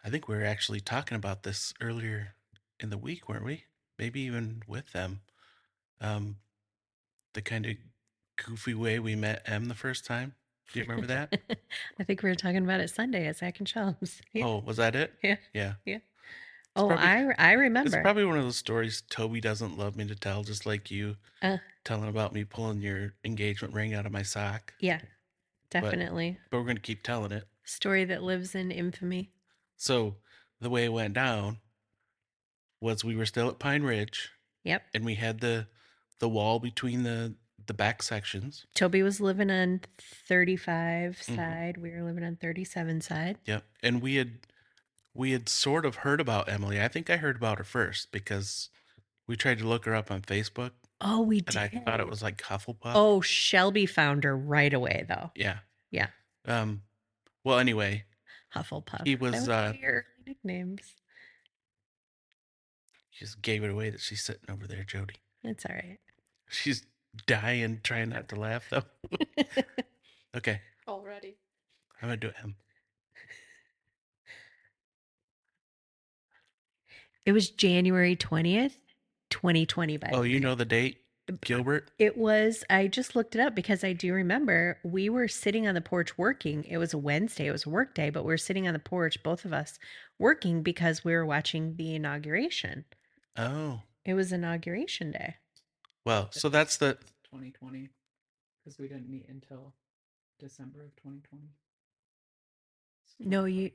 I think we were actually talking about this earlier in the week, weren't we? Maybe even with them. Um, the kind of goofy way we met M the first time. Do you remember that? I think we were talking about it Sunday at Zach and Chums. Yeah, Oh, was that it? yeah, Yeah. yeah. It's Oh, probably I it's remember. probably one of those stories Toby doesn't love me to tell, just like you Uh, telling about me pulling your engagement ring out of my sock. yeah, But definitely. but we're gonna keep telling it. Story that lives in infamy. So the way it went down was we were still at Pine Ridge Yep. and we had the wall between the back sections. Toby was living on 35 Hmm. side. We were living on 37 side. Yep. And we had sort of heard about Emily. I think I heard about her first because we tried to look her up on Facebook Oh, we and I thought it did. was like Hufflepuff. Oh, Shelby found her right away, though. Yeah. Yeah, Um well anyway, Hufflepuff. he That was was one of your early nicknames. just gave it away that she's sitting over there, Jody. That's all right. She's dying trying not to laugh though. Okay, Already. I'm gonna do M. It was January 20th, 2020, by Oh, the you way. know the date? Gilbert? It was, I just looked it up because I do remember we were sitting on the porch working. It was a Wednesday, it was a work day, but we were sitting on the porch, both of us working because we were watching the inauguration. Oh. It was inauguration day. Well, so that's the 2020 because we didn't meet until December of 2020. No, you,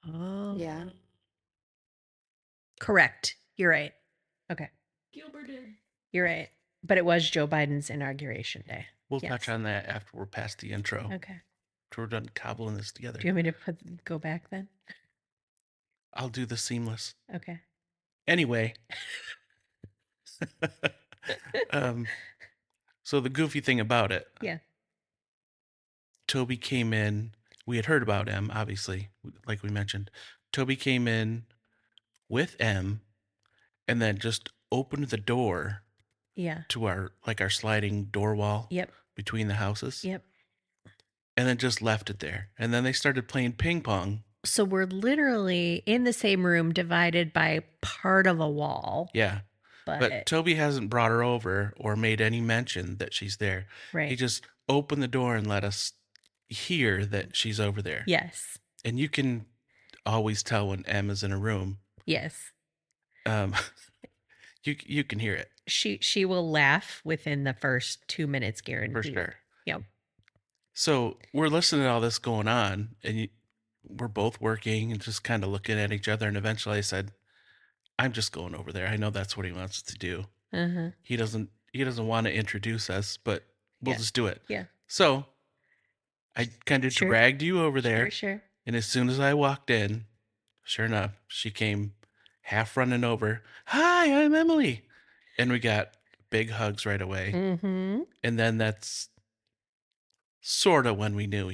oh, Yeah. correct. You're right. Okay. Gilbert did. You're right. But it was Joe Biden's inauguration day. we'll Yes. touch on that after we're past the intro. Okay. After we're done cobbling this together. Do you want me to go back then? I'll do the seamless. Okay. Anyway. um so the goofy thing about it, Yeah. Toby came in. We had heard about M, obviously, like we mentioned. Toby came in with M and then just opened the door Yeah. to our sliding door wall Yep. between the houses Yep. and then just left it there. And then they started playing ping pong. So we're literally in the same room, divided by part of a wall. Yeah. But Toby hasn't brought her over or made any mention that she's there. Right. He just opened the door and let us hear that she's over there. Yes. And you can always tell when M is in a room. Yes. Um, you can hear it She will laugh within the first 2 minutes, guaranteed. for sure. Yep. So we're listening to all this going on, and we're both working and just kind of looking at each other. And eventually, I said, "I'm just going over there. I know that's what he wants to do. Uh-huh. He doesn't want to introduce us, but we'll Yeah. just do it." Yeah. So I kind of Sure. dragged you over there, Sure. and as soon as I walked in, sure enough, she came half running over. "Hi, I'm Emily," and we got big hugs right away. Mm-hmm. And then that's sort of when we knew,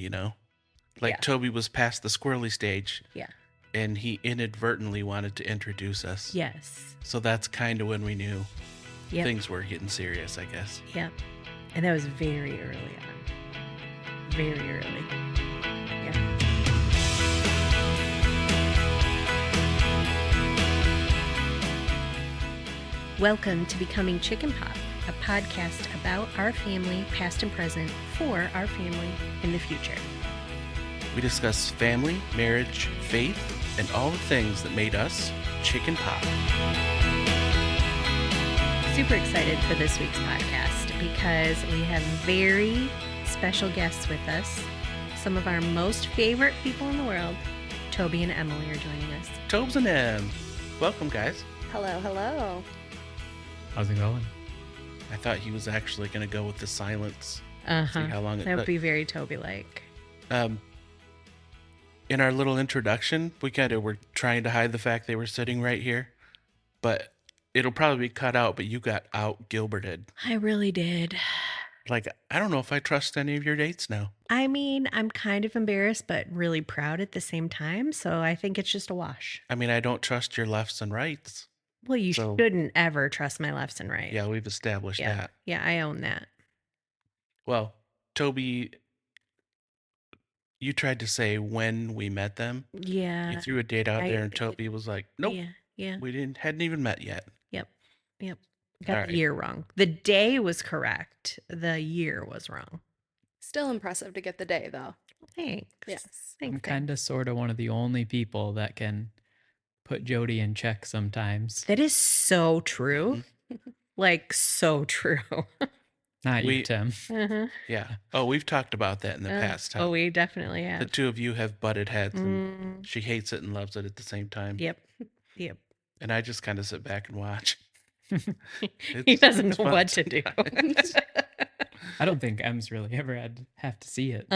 like Yeah. Toby was past the squirrely stage. Yeah. And he inadvertently wanted to introduce us. Yes. So that's kind of when we knew Yep. things were getting serious, I guess. Yep. And that was very early on. Very early. Yeah. Welcome to Becoming Chicken Pop, a podcast about our family, past and present, for our family in the future. We discuss family, marriage, faith, and all the things that made us Chicken Pop. Super excited for this week's podcast because we have very special guests with us. Some of our most favorite people in the world, Toby and Emily, are joining us. Tobes and M. Welcome, guys. Hello, hello. How's it going? I thought he was actually going to go with the silence. Uh-huh. See how long it That would took. be very Toby-like. In our little introduction, we kind of were trying to hide the fact they were sitting right here, but it'll probably be cut out, but you got out Gilberted. I really did. Like, I don't know if I trust any of your dates now. I mean, I'm kind of embarrassed, but really proud at the same time. So I think it's just a wash. I mean, I don't trust your lefts and rights. Well, you So- shouldn't ever trust my lefts and rights. Yeah, we've established Yeah. that. Yeah, I own that. Well, Toby you tried to say when we met them. You Yeah. threw a date out there, I and Toby was like, "Nope, yeah, yeah. we hadn't even met yet." Yep. Yep. All Got the right. year wrong. The day was correct. The year was wrong. Still impressive to get the day, though. Thanks. Yes. Thanks. I'm kind of sort of one of the only people that can put Jody in check sometimes. That is so true. Mhm. Like so true. Not you, We Tim. uh-huh. Yeah. Oh, we've talked about that in the past. Oh, How we definitely the have. two of you have butted heads, and Mm, she hates it and loves it at the same time. yep. Yep. And I just kind of sit back and watch. He doesn't it's know fun what to do. sometimes. I don't think M's really ever have to see it.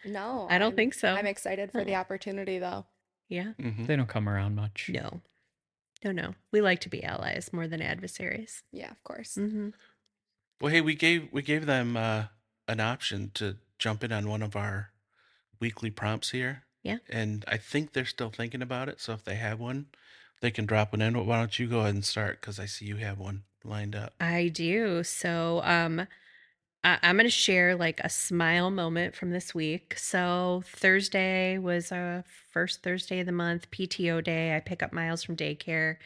No, I don't think so. I'm excited for the opportunity, though. Yeah. Mhm. They don't come around much. No. No. We like to be allies more than adversaries. Yeah, of course. Mm-hmm. Well, hey, we gave them an option to jump in on one of our weekly prompts here. Yeah. And I think they're still thinking about it. So if they have one, they can drop one in. But why don't you go ahead and start? Because I see you have one lined up. I do. So, I'm going to share like a smile moment from this week. So, Thursday was our first Thursday of the month, PTO day. I pick up Miles from daycare.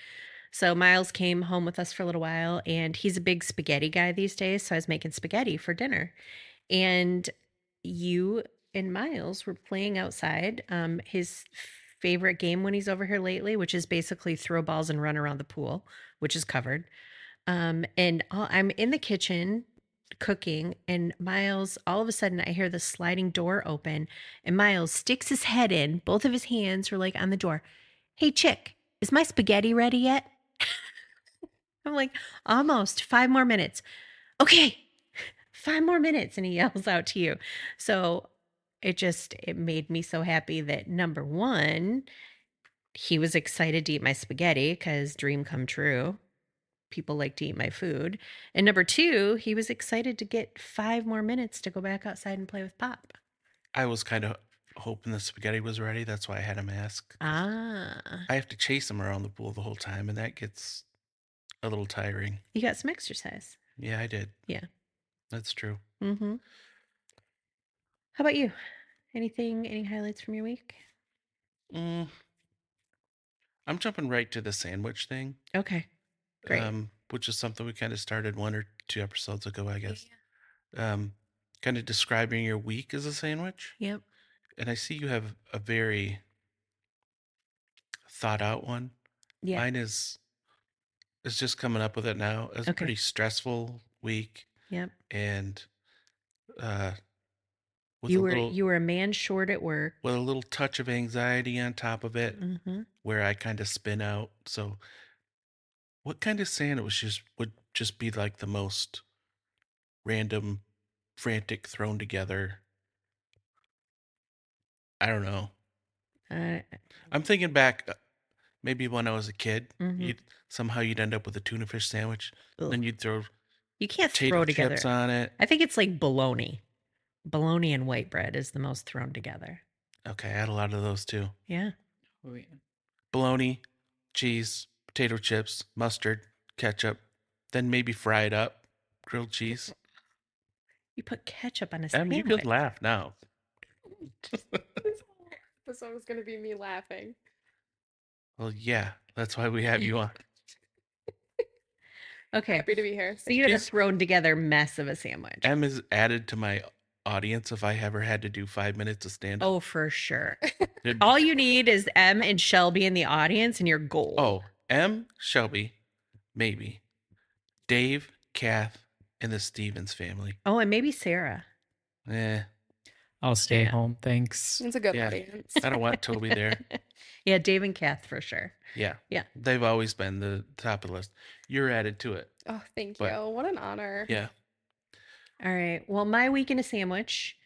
So, Miles came home with us for a little while, and he's a big spaghetti guy these days. So, I was making spaghetti for dinner. And you and Miles were playing outside. His favorite game when he's over here lately, which is basically throw balls and run around the pool, which is covered. I'm in the kitchen cooking, and Miles, all of a sudden, I hear the sliding door open, and Miles sticks his head in. Both of his hands were like on the door. Hey, chick, is my spaghetti ready yet? I'm like, almost 5 more minutes. Okay, 5 more minutes. And he yells out to you. So it made me so happy that number one, he was excited to eat my spaghetti because dream come true. People like to eat my food. And number two, he was excited to get 5 more minutes to go back outside and play with Pop. I was kind of hoping the spaghetti was ready. That's why I had him ask. Ah, I have to chase him around the pool the whole time, and that gets a little tiring. you got some exercise. Yeah, I did. Yeah. That's true. Mm-hmm. How about you? Any highlights from your week? Mm, I'm jumping right to the sandwich thing. Okay. Great. Which is something we kind of started 1 or 2 episodes ago, I guess. Kind of describing your week as a sandwich. Yep. And I see you have a very thought out one. Yeah. Mine is just coming up with it now. It's a Okay. pretty stressful week, Yep. and uh, with You a were little you were a man short at work. with a little touch of anxiety on top of it, Mm-hmm. where I kind of spin out. So, what kind of sandwich would just be like the most random, frantic, thrown together? I don't know. I'm thinking back, maybe when I was a kid, Mhm. you'd end up with a tuna fish sandwich, Ugh. then you'd throw You can't potato throw together. chips on it. I think it's like bologna. Bologna and white bread is the most thrown together. Okay, I had a lot of those too. Yeah. Oh, yeah. Bologna, cheese, potato chips, mustard, ketchup, then maybe fried up, grilled cheese. You put ketchup on a You sandwich. could laugh now. This one was going to be me laughing. Well, yeah, that's why we have you on. Okay. Happy to be here. So you had a She's- thrown together mess of a sandwich. M is added to my audience if I ever had to do 5 minutes of stand up. Oh, for sure. All you need is M and Shelby in the audience, and you're gold. Oh, M, Shelby, maybe. Dave, Kath, and the Stevens family. Oh, and maybe Sarah. I'll stay Yeah. home. Thanks. It's a good Yeah. audience. I don't want Toby there. Yeah, Dave and Kath for sure. Yeah. Yeah. They've always been the top of the list. You're added to it. Oh, thank But- you. What an honor. Yeah. All right. Well, my week in a sandwich,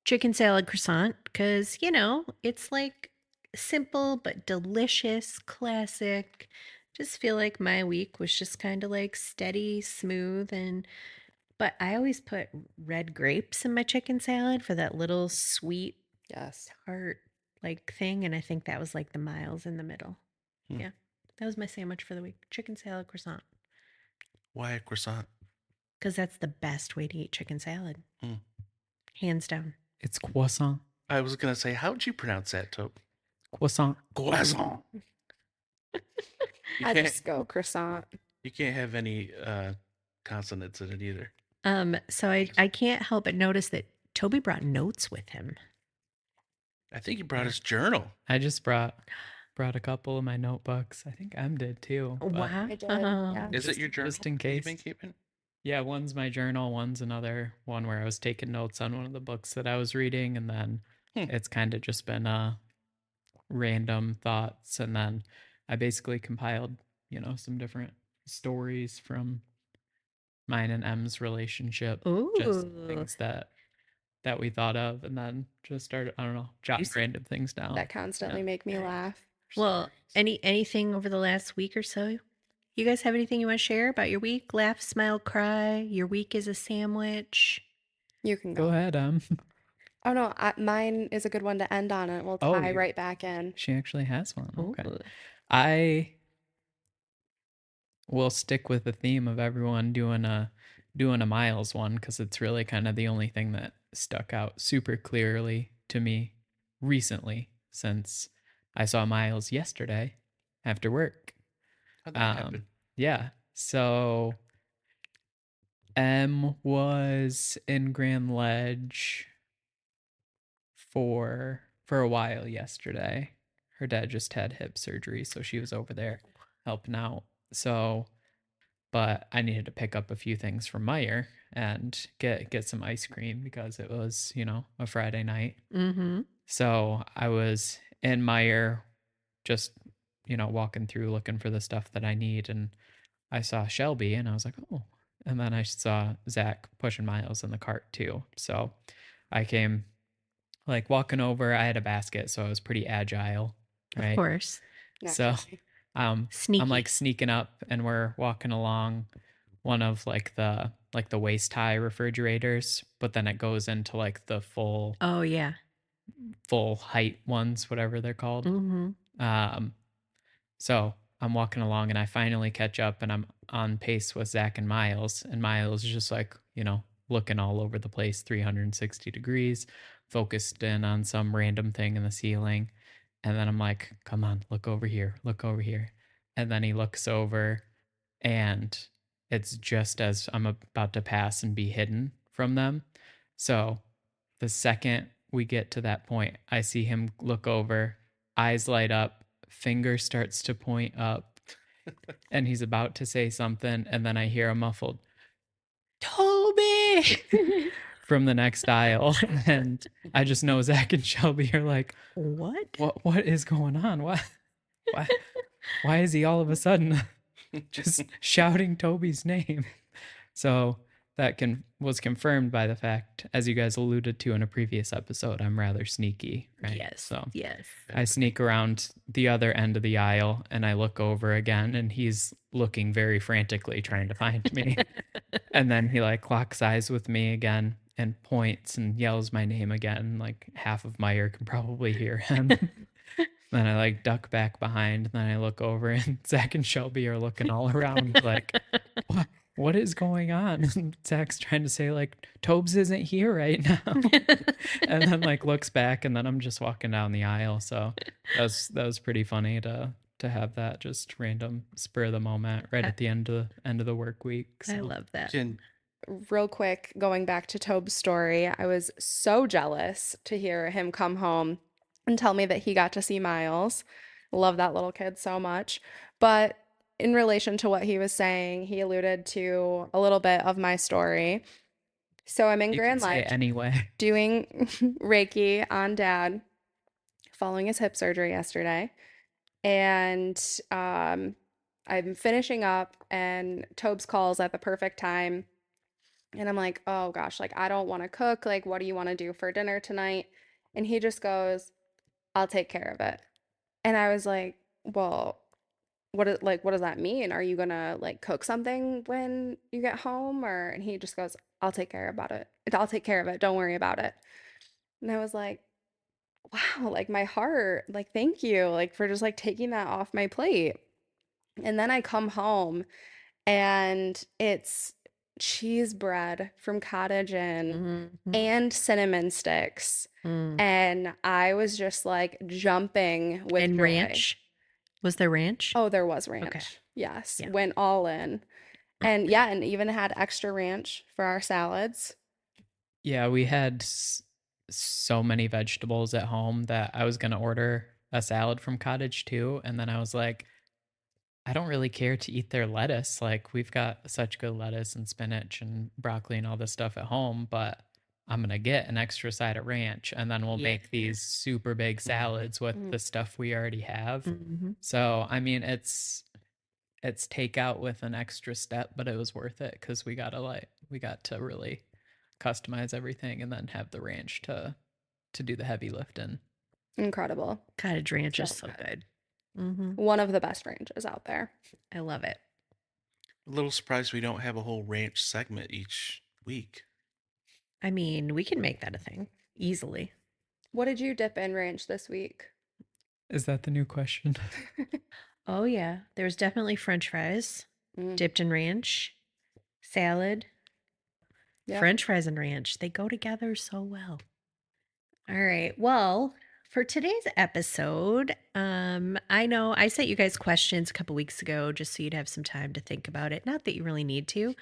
chicken salad croissant, because, it's like simple but delicious, classic. Just feel like my week was just kind of like steady, smooth, but I always put red grapes in my chicken salad for that little sweet Yes. tart like thing, and I think that was like the miles in the middle. Hmm. Yeah. That was my sandwich for the week. Chicken salad croissant. Why a croissant? Because that's the best way to eat chicken salad. Hmm. Hands down. It's croissant. I was gonna say, how would you pronounce that, Tope? Croissant. Croissant. You I can't just go croissant. you can't have any consonants in it either. So I can't help but notice that Toby brought notes with him. I think he brought Yeah. his journal. I just brought a couple of my notebooks. I think Em did too. But Wow. I did, yeah. Is it your journal? just in that you've case. been keeping? Yeah, one's my journal, one's another one where I was taking notes on one of the books that I was reading, and then it's kind of just been random thoughts, and then I basically compiled, some different stories from mine and M's relationship, just Ooh. things that we thought of, and then just started, I don't know, jotting see- random things down. That constantly make me laugh. Well, anything over the last week or so? You guys have anything you want to share about your week? Laugh, smile, cry. Your week is a sandwich. You can Go go. ahead, Oh no, mine is a good one to end on, and we'll Oh, tie right back in. She actually has one. Okay. Ooh. I will stick with the theme of everyone doing a Miles one because it's really kind of the only thing that stuck out super clearly to me recently since I saw Miles yesterday after work. How'd that happen? Yeah. So M was in Grand Ledge for a while yesterday. Her dad just had hip surgery, so she was over there helping out. So, but I needed to pick up a few things from Meyer and get some ice cream because it was, a Friday night. Mm-hmm. So I was in Meyer just, walking through looking for the stuff that I need, and I saw Shelby and I was like, oh. And then I saw Zach pushing Miles in the cart too. So I came like walking over. I had a basket, so I was pretty agile, Of right? course. So Naturally. Sneaky. I'm like sneaking up and we're walking along one of like the waist high refrigerators, but then it goes into like the full Oh yeah. height ones, whatever they're called. Mm-hmm. So I'm walking along and I finally catch up and I'm on pace with Zach and Miles. And Miles is just like, looking all over the place, 360 degrees, focused in on some random thing in the ceiling. And then I'm like, come on, look over here, look over here. And then he looks over and it's just as I'm about to pass and be hidden from them. So the second we get to that point, I see him look over, eyes light up, finger starts to point up, and he's about to say something. And then I hear a muffled, Toby! from the next aisle. And I just know Zach and Shelby are like, what is going on? Why is he all of a sudden just shouting Toby's name? So that was confirmed by the fact, as you guys alluded to in a previous episode, I'm rather sneaky, right? Yes. So Yes. I sneak around the other end of the aisle and I look over again and he's looking very frantically trying to find me. And then he like locks eyes with me again and points and yells my name again. Like half of my ear can probably hear him. Then I like duck back behind. And then I look over and Zach and Shelby are looking all around like, what is going on? And Zach's trying to say like, Tobes isn't here right now. And then like looks back and then I'm just walking down the aisle. So that was pretty funny to have that just random spur of the moment right at the end of the work week. So. I love that. Real quick, going back to Tobe's story, I was so jealous to hear him come home and tell me that he got to see Miles. Love that little kid so much. But in relation to what he was saying, he alluded to a little bit of my story. So I'm in You Grand can say Ledge anyway. doing Reiki on Dad following his hip surgery yesterday. And I'm finishing up, and Tobes calls at the perfect time. And I'm like, oh gosh, like I don't want to cook. Like, what do you want to do for dinner tonight? And he just goes, I'll take care of it. And I was like, well, what does that mean? Are you gonna like cook something when you get home? And he just goes, I'll take care about it. I'll take care of it. Don't worry about it. And I was like, wow, like my heart, like thank you, like for just like taking that off my plate. And then I come home and it's cheese bread from Cottage Inn Mhm. and cinnamon sticks. Mm. And I was just like jumping with And joy. ranch? Was there ranch? Oh, there was Okay. ranch. Yes, Yeah. went all in. And yeah, and even had extra ranch for our salads. Yeah, we had so many vegetables at home that I was going to order a salad from Cottage too. And then I was like, I don't really care to eat their lettuce. Like, we've got such good lettuce and spinach and broccoli and all this stuff at home, but I'm going to get an extra side of ranch and then we'll Yeah. make these super big salads with Mm. the stuff we already have. Mhm. So, I mean, it's takeout with an extra step, but it was worth it because we got to really customize everything and then have the ranch to do the heavy lifting. Incredible. Cottage ranch is So so good. good. Mhm. One of the best ranches out there. I love it. A little surprised we don't have a whole ranch segment each week. I mean, we can make that a thing easily. What did you dip in ranch this week? Is that the new question? Oh yeah, there's definitely French fries Mm, dipped in ranch, salad, yep. French fries and ranch. They go together so well. All right. Well, for today's episode, I know I sent you guys questions a couple weeks ago just so you'd have some time to think about it. Not that you really need to,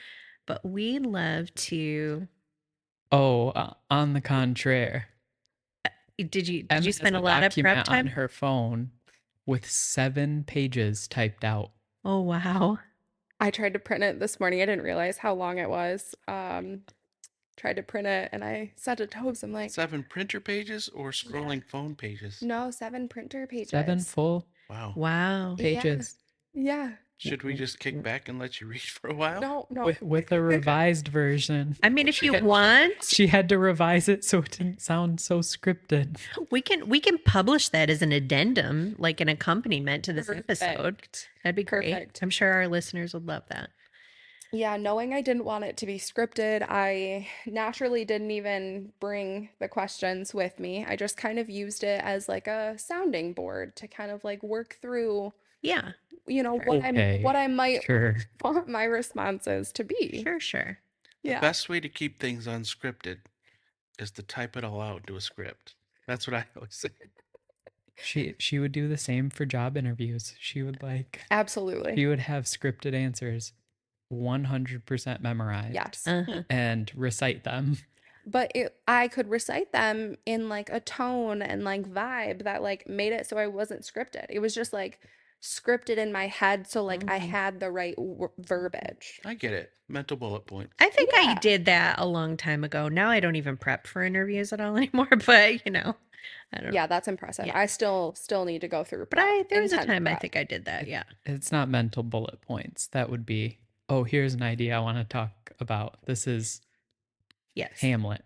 but we love to. Oh, on the contraire, Did Em you has spend a a lot of prep document on time? her phone with 7 pages typed out. Oh wow. I tried to print it this morning. I didn't realize how long it was. Tried to print it and I sent it to Tobes. I'm like, 7 printer pages or scrolling phone pages? no, 7 printer 7 pages. full Wow. Wow. Yeah. pages Yeah. Should we just kick back and let you read for a while? No. with a revised version. I mean, if you want, She had to revise it so it didn't sound so scripted. we can publish that as an addendum, like an accompaniment to this episode. Perfect. That'd be great. Perfect. I'm sure our listeners would love that. Yeah, knowing I didn't want it to be scripted, I naturally didn't even bring the questions with me. I just kind of used it as like a sounding board to kind of like work through, Yeah, Okay, what I might sure. want my responses to be. sure. The Yeah. best way to keep things unscripted is to type it all out into a script. That's what I always say. She would do the same for job interviews. She would Absolutely. have scripted answers 100% memorized. Yes. Uh-huh. And recite them. But I could recite them in like a tone and like vibe that like made it so I wasn't scripted. It was just like scripted in my head, so like I Mhm. had the right verbiage. I get it. Mental bullet points. I think I Yeah. did that a long time ago. Now I don't even prep for interviews at all anymore, but I don't Yeah, that's impressive. Yeah. I still need to go through But there was a intense time I prep. think I did that. Yeah. It's not mental bullet points. That would be, oh, here's an idea I want to talk about. This is Yes. Hamlet.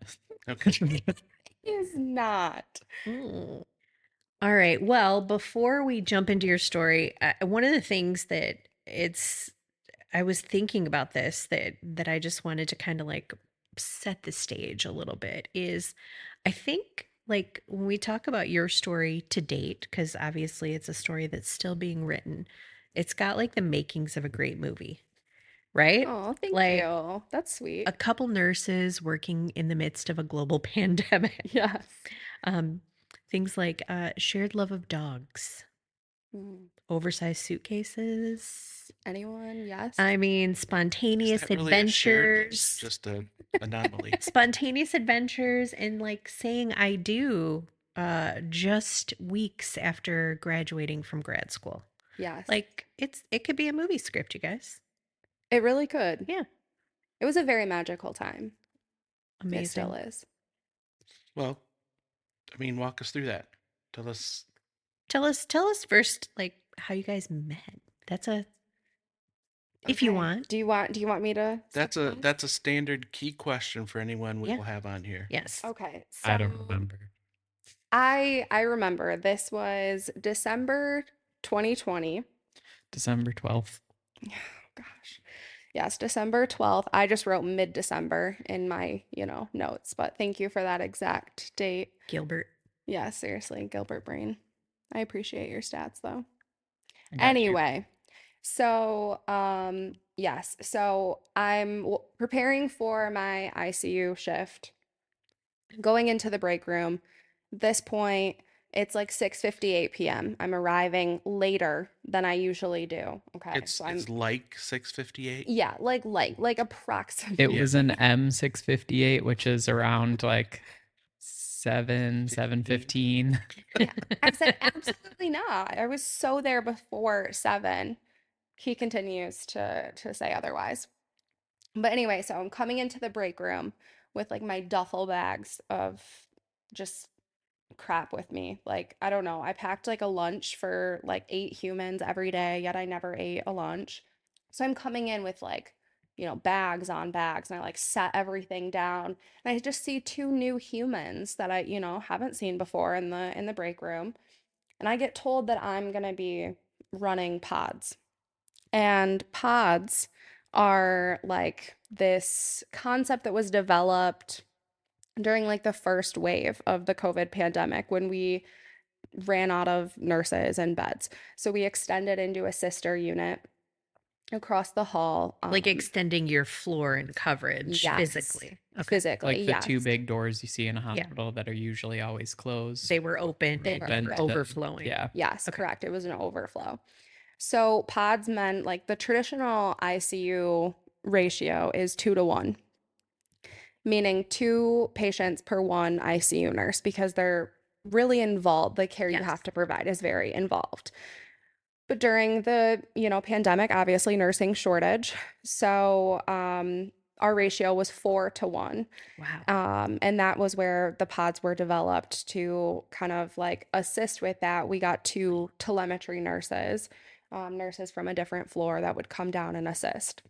Okay. Is not. Mm. All right. Well, before we jump into your story, one of the things that I was thinking about this that I just wanted to kind of like set the stage a little bit is I think like when we talk about your story to date, because obviously it's a story that's still being written, it's got like the makings of a great movie, right? Oh, thank Like you. That's sweet. a couple nurses working in the midst of a global pandemic. Yes. Things like shared love of dogs, Mm. oversized suitcases. Anyone? Yes. I mean, Is spontaneous that really a shared? adventures. Just an anomaly. Spontaneous adventures and like saying I do just weeks after graduating from grad school. Yes. Like it could be a movie script, you guys. It really could. Yeah. It was a very magical time. It Amazing. still is. Well, I mean, walk us through that. Tell us. Tell us first like how you guys met. That's if you Okay. want. Do you want me to That's start? a standard key question for anyone we Yeah. will have on here. Yes. Okay. I don't So remember. I remember this was December 2020. December 12th. Gosh. Yes, December 12th. I just wrote mid-December in my, notes, but thank you for that exact date. Gilbert. Yeah, seriously, Gilbert Brain. I appreciate your stats though. I got you. Anyway, So, yes. So I'm preparing for my ICU shift, going into the break room. This point, it's like 6:58 p.m. I'm arriving later than I usually do. Okay. It's So I'm it's like 6:58. yeah, like It Yeah. was approximately. an M658, which is around like 15. 7:15. Yeah. I said absolutely not. I was so there before 7. He continues to say otherwise. But anyway, so I'm coming into the break room with like my duffel bags of just crap with me. Like, I don't know. I packed like a lunch for like 8 humans every day, yet I never ate a lunch. So I'm coming in with like, bags on bags, and I like set everything down. And I just see 2 new humans that I, haven't seen before in the break room. And I get told that I'm gonna be running pods. And pods are like this concept that was developed during like the first wave of the COVID pandemic when we ran out of nurses and beds. So we extended into a sister unit across the hall. Like extending your floor and coverage Yes, physically. Okay. physically, Like the two yes. big doors you see in a Yeah. hospital that are usually always closed. They were open They and were you were Open correct. to, overflowing. yeah. Yes, Okay. correct. It was an overflow. So pods meant like the traditional ICU ratio is 2 to 1, meaning 2 patients per one ICU nurse because they're really involved. The care you Yes. have to provide is very involved. But during the, pandemic, obviously nursing shortage. So, our ratio was 4 to 1. Wow. And that was where the pods were developed to kind of like assist with that. We got 2 telemetry nurses, nurses from a different floor that would come down and assist.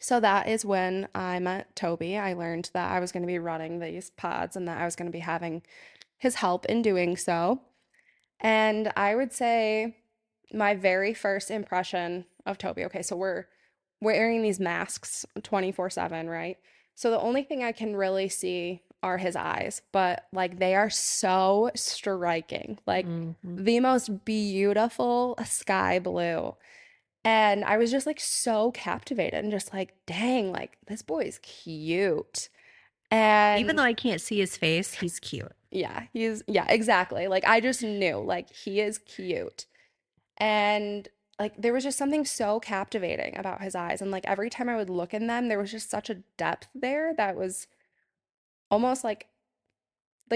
So that is when I met Toby. I learned that I was going to be running these pods and that I was going to be having his help in doing so. And I would say my very first impression of Toby, okay, so we're wearing these masks 24/7, right? So the only thing I can really see are his eyes, but like they are so striking. Like Mhm. the most beautiful sky blue. And I was just like so captivated and just like, dang, like this boy is cute. Even And though I can't see his face, he's cute. yeah, exactly. Like I just knew like he is cute. And like there was just something so captivating about his eyes. And like every time I would look in them, there was just such a depth there that was almost like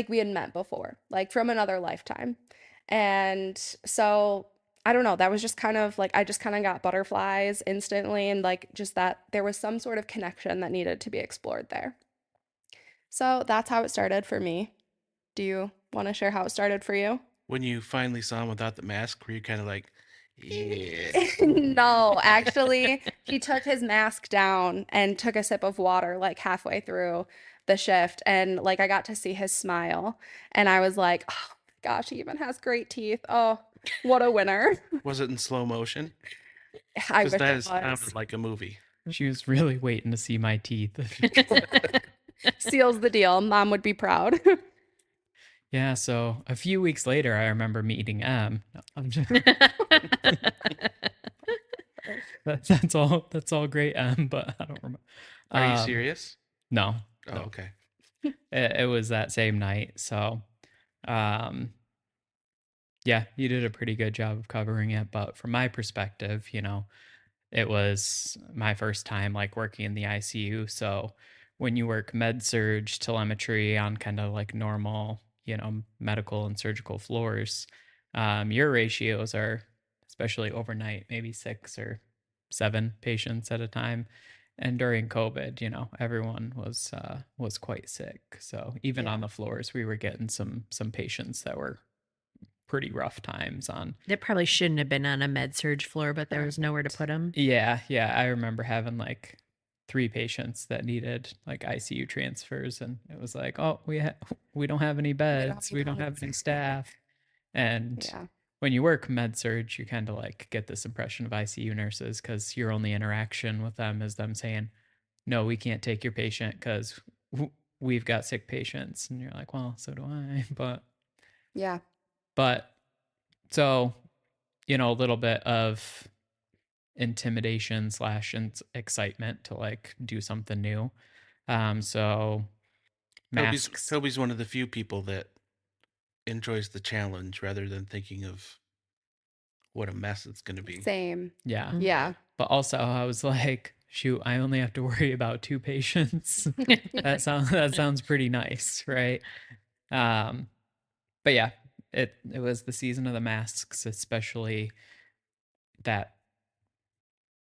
we had met before, like from another lifetime. And so I don't know, that was just kind of like I just kind of got butterflies instantly and like just that there was some sort of connection that needed to be explored there. So that's how it started for me. Do you want to share how it started for you? When you finally saw him without the mask, were you kind of like, yeah? No, actually, he took his mask down and took a sip of water like halfway through the shift. And like I got to see his smile. And I was like, oh my gosh, he even has great teeth. Oh, what a winner. Was it in slow motion? I Because wish that it is was. sounded like a movie. She was really waiting to see my teeth. Seals the deal. Mom would be proud. Yeah, so a few weeks later, I remember meeting M. No, I'm just, that's all great, M, but I don't remember. Are you Um, serious? no, Oh, no, okay. it was that same night. So, um, yeah, you did a pretty good job of covering it. But from my perspective, it was my first time like working in the ICU. So when you work med surge telemetry on kind of like normal, medical and surgical floors, your ratios are, especially overnight, maybe 6 or 7 patients at a time. And during COVID, everyone was quite sick. So even on Yeah. the floors, we were getting some patients that were pretty rough times on. That probably shouldn't have been on a med surge floor, but there was nowhere to put him. Yeah, yeah. I remember having like 3 patients that needed like ICU transfers, and it was like, oh, we don't have any We don't have beds, any we don't have beds. any staff. And Yeah. when you work med surge, you kind of like get this impression of ICU nurses because your only interaction with them is them saying, no, we can't take your patient because we've got sick patients, and you're like, well, so do I. Yeah. But so a little bit of intimidation slash excitement to like do something new. So Toby's masks, Toby's one of the few people that enjoys the challenge rather than thinking of what a mess it's going to be. Same. yeah. Yeah. But also I was like, shoot, I only have to worry about 2 patients. that sounds pretty nice, right? Um, but yeah, it was the season of the masks, especially that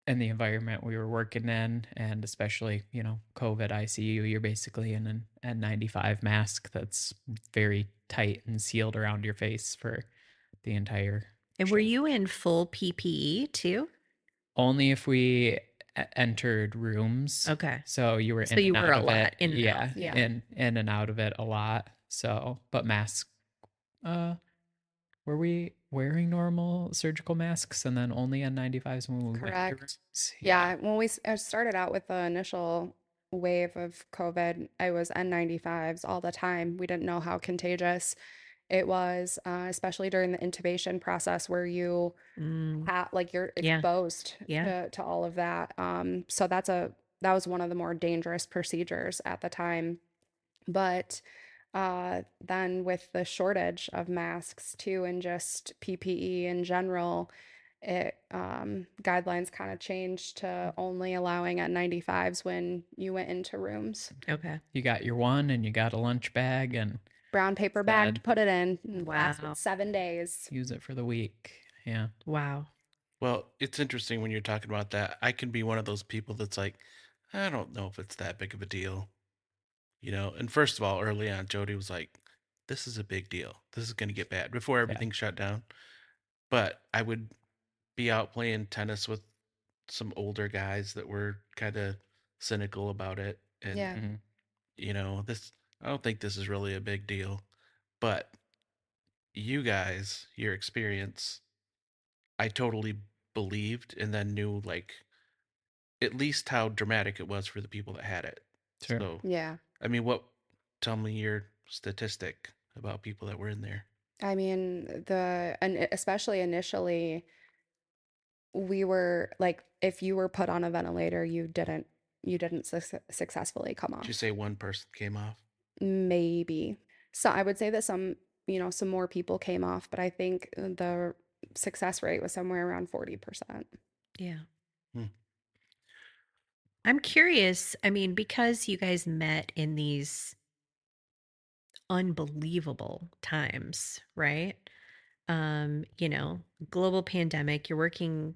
in the environment we were working in, and especially, you know, COVID ICU, you're basically in an N95 mask that's very tight and sealed around your face for the entire And were shift. you in full PPE too? Only if we entered rooms. Okay. So you were So in you and were out a of lot it. in and out. Yeah, Yeah. in and out of it a lot. So, but masks, uh were we wearing normal surgical masks and then only N95s when we went into Correct. rooms? Yeah. When I started out with the initial wave of COVID, I was N95s all the time. We didn't know how contagious it was, especially during the intubation process where you Mm, like you're yeah. exposed Yeah. to all of that. So that was one of the more dangerous procedures at the time. But then with the shortage of masks too, and just PPE in general, it guidelines kind of changed to only allowing at 95s when you went into rooms. Okay. You got your one and you got a lunch bag and Brown paper bag to said put it in, and Wow. lasted 7 days. use it for the week. Yeah. Wow. Well, it's interesting when you're talking about that. I can be one of those people that's like, I don't know if it's that big of a deal, you know. And first of all, early on, Jody was like, "This is a big deal. This is going to get bad," before everything shut down. But I would be out playing tennis with some older guys that were kind of cynical about it, and Yeah. Mhm. you know, this I don't think this is really a big deal. But you guys, your experience, I totally believed, and then knew like at least how dramatic it was for the people that had it. Sure. So, Yeah. I mean, tell me your statistic about people that were in there. I mean, and especially initially, we were like, if you were put on a ventilator, you didn't successfully come Did you off. say one person came off? Maybe. So I would say that some more people came off, but I think the success rate was somewhere around 40%. Yeah. Hmm. I'm curious. I mean, because you guys met in these unbelievable times, right? You know, global pandemic, you're working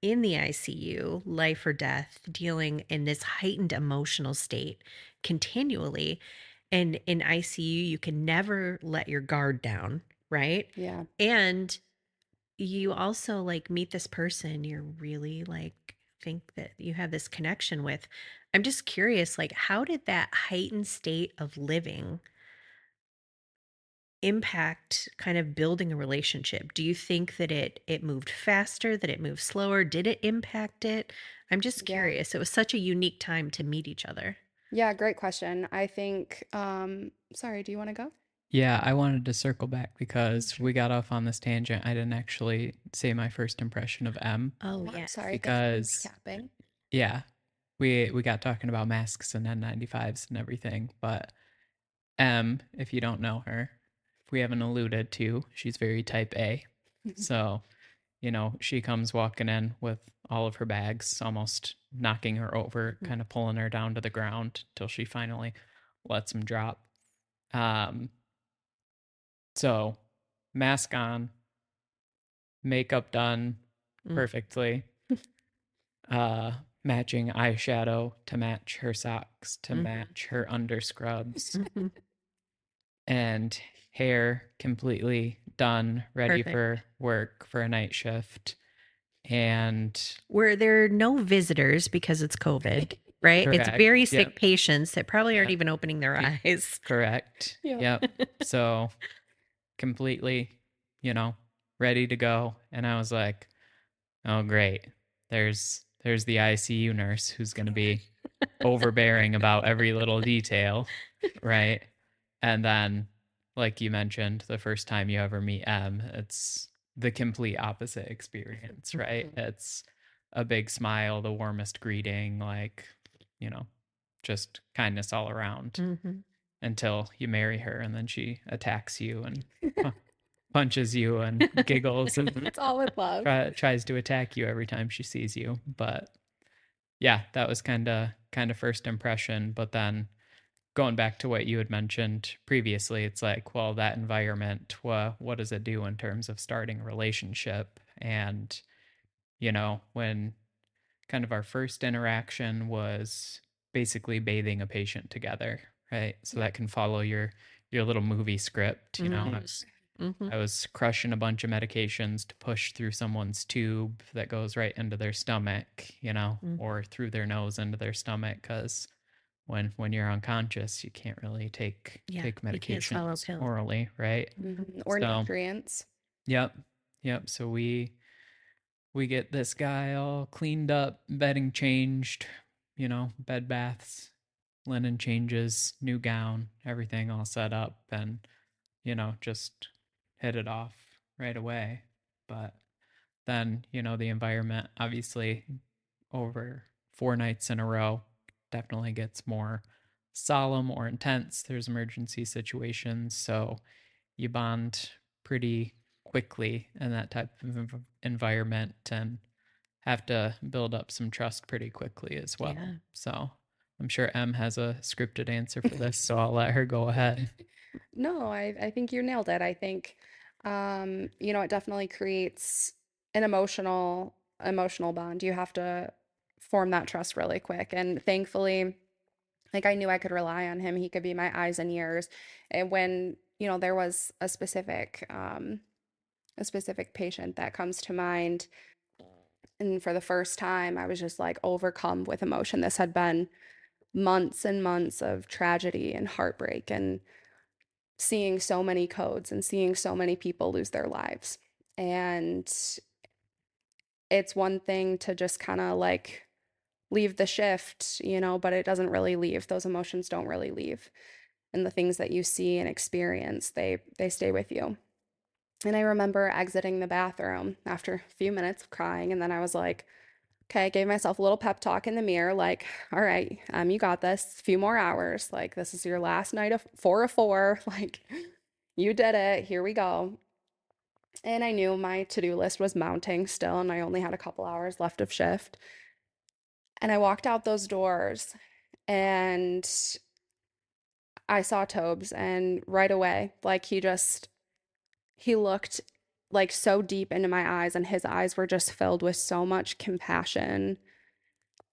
in the ICU, life or death, dealing in this heightened emotional state continually. And in ICU, you can never let your guard down, right? Yeah. And you also like meet this person you're really like think that you have this connection with. I'm just curious, like, how did that heightened state of living impact kind of building a relationship? Do you think that it moved faster, that it moved slower? Did it impact it? I'm just Yeah. curious. It was such a unique time to meet each other. Yeah, great question. I think, sorry, do you want to go? Yeah, I wanted to circle back because Sure. we got off on this tangent. I didn't actually say my first impression of M Oh, I'm yes. sorry, thanks because for recapping. yeah, we got talking about masks and N95s and everything, but M, if you don't know her, if we haven't alluded to, she's very type A. So, you know, she comes walking in with all of her bags, almost knocking her over, kind of pulling her down to the ground till she finally lets them drop. Um, so mask on, makeup done Mm. perfectly, matching eyeshadow to match her socks, to Mhm. match her underscrubs, Mhm. and hair completely done, ready Perfect. for work for a night shift. And Were there no visitors because it's COVID, right? It's correct. very Yep. sick patients that probably aren't Yep. even opening their eyes. Correct. Yeah. Yep. So completely, you know, ready to go. And I was like, oh great. There's the ICU nurse who's gonna be overbearing about every little detail, right? And then, like you mentioned, the first time you ever meet M, it's the complete opposite experience, right? It's a big smile, the warmest greeting, like, just kindness all around Mm-hmm. until you marry her and then she attacks you and punches you and giggles and It's all with love. tries to attack you every time she sees you. But yeah, that was kind of first impression. But then going back to what you had mentioned previously, it's like, well, that environment, what does it do in terms of starting a relationship? And when kind of our first interaction was basically bathing a patient together, right? So that can follow your little movie script. Mm-hmm. Mm-hmm. I was crushing a bunch of medications to push through someone's tube that goes right into their stomach, or through their nose into their stomach, because when you're unconscious, you can't really take Yeah, you can't swallow medications pills. orally, right? Or So, nutrients. yep, yep. So we get this guy all cleaned up, bedding changed, bed baths, linen changes, new gown, everything all set up, and just hit it off right away. But then, the environment obviously over 4 nights in a row definitely gets more solemn or intense. There's emergency situations, so you bond pretty quickly in that type of environment and have to build up some trust pretty quickly as well. Yeah. So I'm sure Em has a scripted answer for this, so I'll let her go ahead. No, I think you nailed it. I think, it definitely creates an emotional bond. You have to form that trust really quick. And thankfully, like I knew I could rely on him. He could be my eyes and ears. And when, there was a specific patient that comes to mind, and for the first time, I was just like overcome with emotion. This had been months and months of tragedy and heartbreak and seeing so many codes and seeing so many people lose their lives. And it's one thing to just kind of like leave the shift, but it doesn't really leave. Those emotions don't really leave. And the things that you see and experience, they stay with you. And I remember exiting the bathroom after a few minutes of crying, and then I was like, okay, I gave myself a little pep talk in the mirror, like, all right, you got this. A few more hours. Like, this is your last night of 4 of 4. Like, you did it. Here we go. And I knew my to-do list was mounting still, and I only had a couple hours left of shift. And I walked out those doors and I saw Tobes, and right away, like he looked like so deep into my eyes, and his eyes were just filled with so much compassion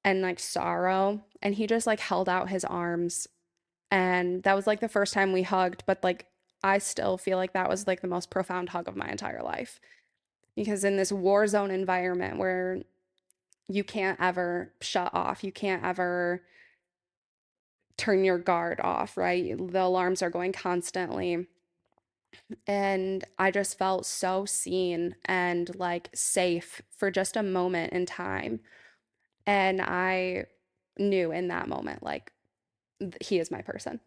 and like sorrow. And he just like held out his arms. And that was like the first time we hugged, but like I still feel like that was like the most profound hug of my entire life. Because in this war zone environment where you can't ever shut off, you can't ever turn your guard off, right? The alarms are going constantly. And I just felt so seen and like safe for just a moment in time. And I knew in that moment, like, he is my person.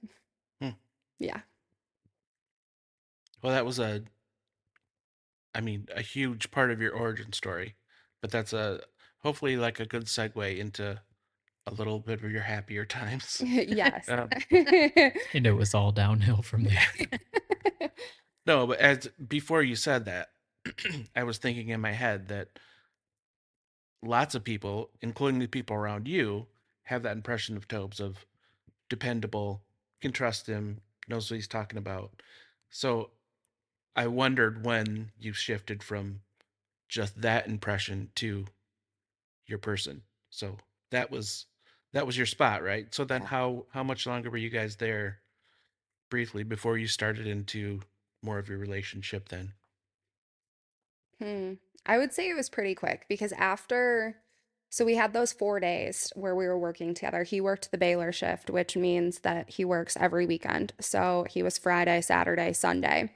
Hmm. Yeah. Well, that was a huge part of your origin story, but that's hopefully like a good segue into a little bit of your happier times. Yes. Um, And it was all downhill from there. no, but as before you said that, I was thinking in my head that lots of people, including the people around you, have that impression of Tobes of dependable, can trust him, knows what he's talking about. So I wondered when you shifted from just that impression to your person. So that was that was your spot, right? So then Yeah. how much longer were you guys there briefly before you started into more of your relationship then? Hmm. I would say it was pretty quick because so we had those 4 days where we were working together. He worked the Baylor shift, which means that he works every weekend. So he was Friday, Saturday, Sunday.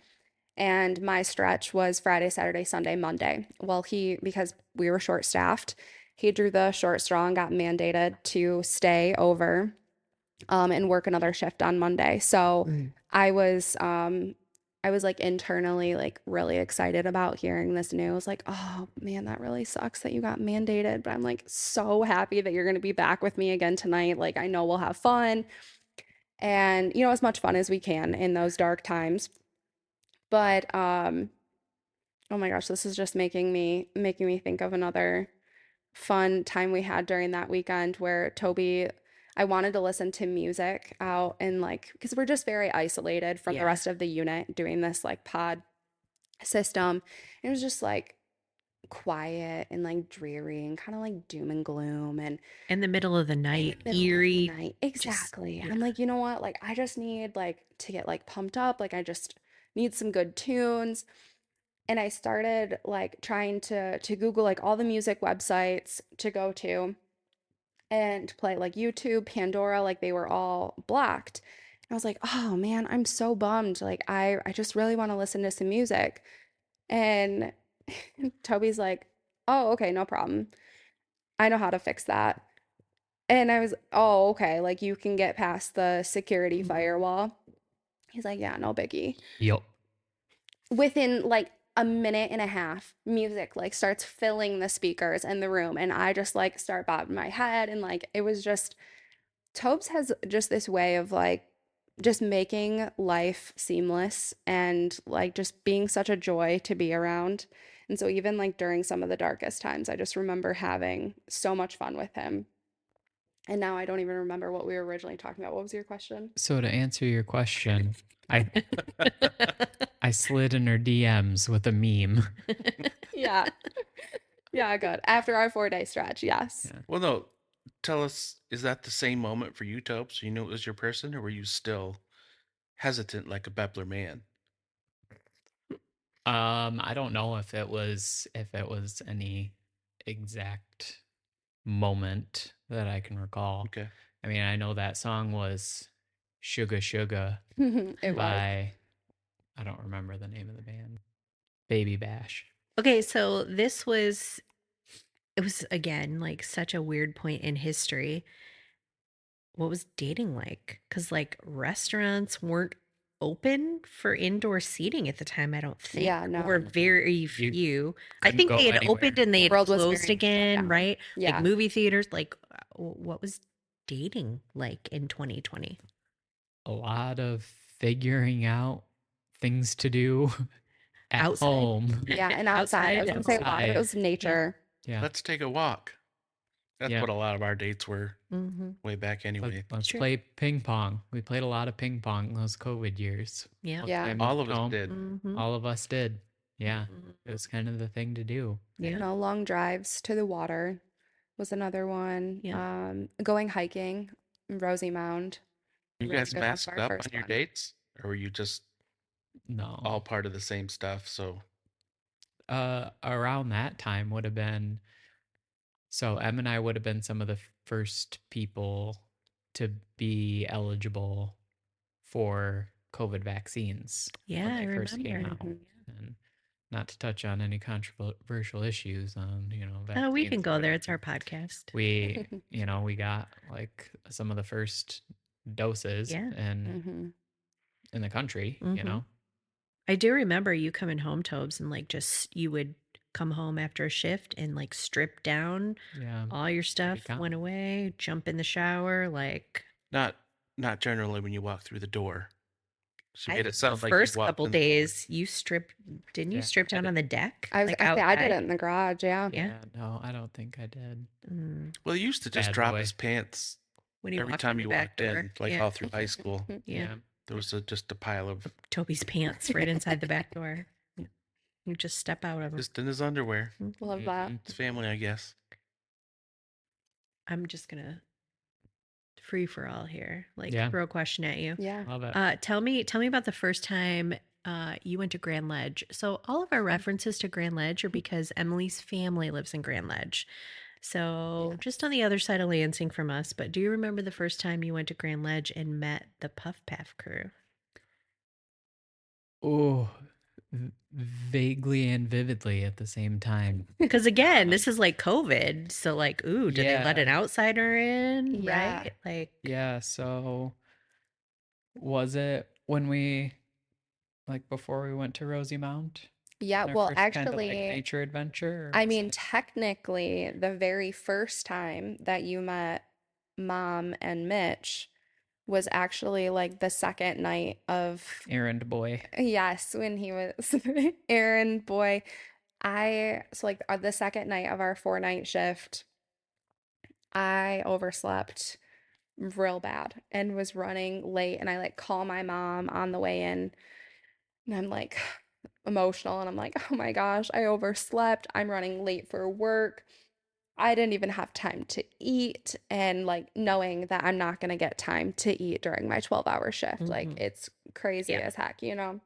And my stretch was Friday, Saturday, Sunday, Monday. Well, because we were short staffed, he drew the short straw and got mandated to stay over and work another shift on Monday. So I was I was like internally like really excited about hearing this news. Like, oh man, that really sucks that you got mandated. But I'm like so happy that you're gonna be back with me again tonight. Like, I know we'll have fun and as much fun as we can in those dark times. But oh my gosh, this is just making me think of another fun time we had during that weekend where Toby, I wanted to listen to music out and like, because we're just very isolated from the Yeah. rest of the unit doing this like pod system. It was just like quiet and like dreary and kind of like doom and gloom and In the middle of the in night, the middle of the eerie. night. Just Exactly. yeah. I'm like, you know what? Like, I just need like to get like pumped up. Like, I just need some good tunes. And I started like trying to Google like all the music websites to go to and play like YouTube, Pandora, like they were all blocked. And I was like, oh man, I'm so bummed. Like I just really want to listen to some music. And Toby's like, oh, okay, no problem. I know how to fix that. And I was, oh, okay, like you can get past the security firewall. He's like, yeah, no biggie. Yep. Within like a minute and a half, music like starts filling the speakers in the room. And I just like start bobbing my head. And like it was just, Tobes has just this way of like just making life seamless and like just being such a joy to be around. And so even like during some of the darkest times, I just remember having so much fun with him. And now I don't even remember what we were originally talking about. What was your question? So to answer your question, I slid in her DMs with a meme. Yeah. Yeah, good. After our 4-day stretch, yes. Yeah. Well, no. Tell us, is that the same moment for you, Tope? So you knew it was your person, or were you still hesitant like a Bepler man? I don't know if it was any exact moment that I can recall. Okay. I mean, I know that song was Sugar Sugar It was. by I don't remember the name of the band. Baby Bash. Okay, so it was again like such a weird point in history. What was dating like? Because like restaurants weren't open for indoor seating at the time, I don't think. Yeah, no. Or very few. I couldn't think go they had anywhere. opened and they The had world was closed very shut again, down. right? Yeah. Like movie theaters, like what was dating like in 2020? A lot of figuring out things to do at Outside. home. Yeah, and outside. I was and gonna say a lot of it outside. was nature. Yeah. Let's take a walk. That's Yeah. what a lot of our dates were Mm-hmm. way back anyway. Let's Sure. play ping pong. We played a lot of ping pong in those COVID years. Yeah. All the Yeah. time All of at us home. did. Mm-hmm. All of us did. Yeah. It was kind of the thing to do. Yeah. Long drives to the water was another one. Yeah. Going hiking, Rosie Mound. You Really guys good one for masked our up on first your one. dates, or were you just No. all part of the same stuff? So Around that time would have been so Em and I would have been some of the first people to be eligible for COVID vaccines Yeah, when I they first came remember. out. Mhm. And not to touch on any controversial issues on, Oh, we vaccines can or go there. It's our whatever. podcast. We, we got like some of the first doses Yeah. in the country, Mhm. I do remember you coming home, Tobes, and like just you would come home after a shift and like strip down Yeah. all your stuff, calm. went away, jump in the shower, like not generally when you walk through the door. She I made it the sound like you first walked couple in the door. days didn't you Yeah, strip I down did. on the deck? I Like say I did it outside? in the garage, yeah. Yeah. Yeah, no, I don't think I did. Mm. Well, he used to just Bad drop boy. his pants When you every walked time in the you back walked in, door. like Yeah. all through high school. Yeah. There was just a pile of Toby's pants right inside the back door. Yeah. You just step out of them. just in his underwear. Love that. Mhm. It's family, I guess. I'm just gonna free for all here. Like Yeah. throw a question at you. Yeah. Love it. Tell me about the first time you went to Grand Ledge. So all of our references to Grand Ledge are because Emily's family lives in Grand Ledge. So Yeah. just on the other side of Lansing from us. But do you remember the first time you went to Grand Ledge and met the Puff Paff crew? Oh, vaguely and vividly at the same time. Because again, this is like COVID. So like, ooh, did they let Yeah. an outsider in? Yeah. Right? Like, Yeah, so was it when we like before we went to Rosie Mound Yeah, on our well, first kind of like actually, nature adventure, or I was mean, it technically, the very first time that you met Mom and Mitch was actually like the second night of, errand boy? yes, when he was Aaron boy. So like the second night of our 4-night shift, I overslept real bad and was running late. And I like call my mom on the way in, and I'm like emotional. And I'm like, oh my gosh, I overslept. I'm running late for work. I didn't even have time to eat. And like knowing that I'm not going to get time to eat during my 12-hour shift, like Mhm. it's crazy Yeah. as heck, you know?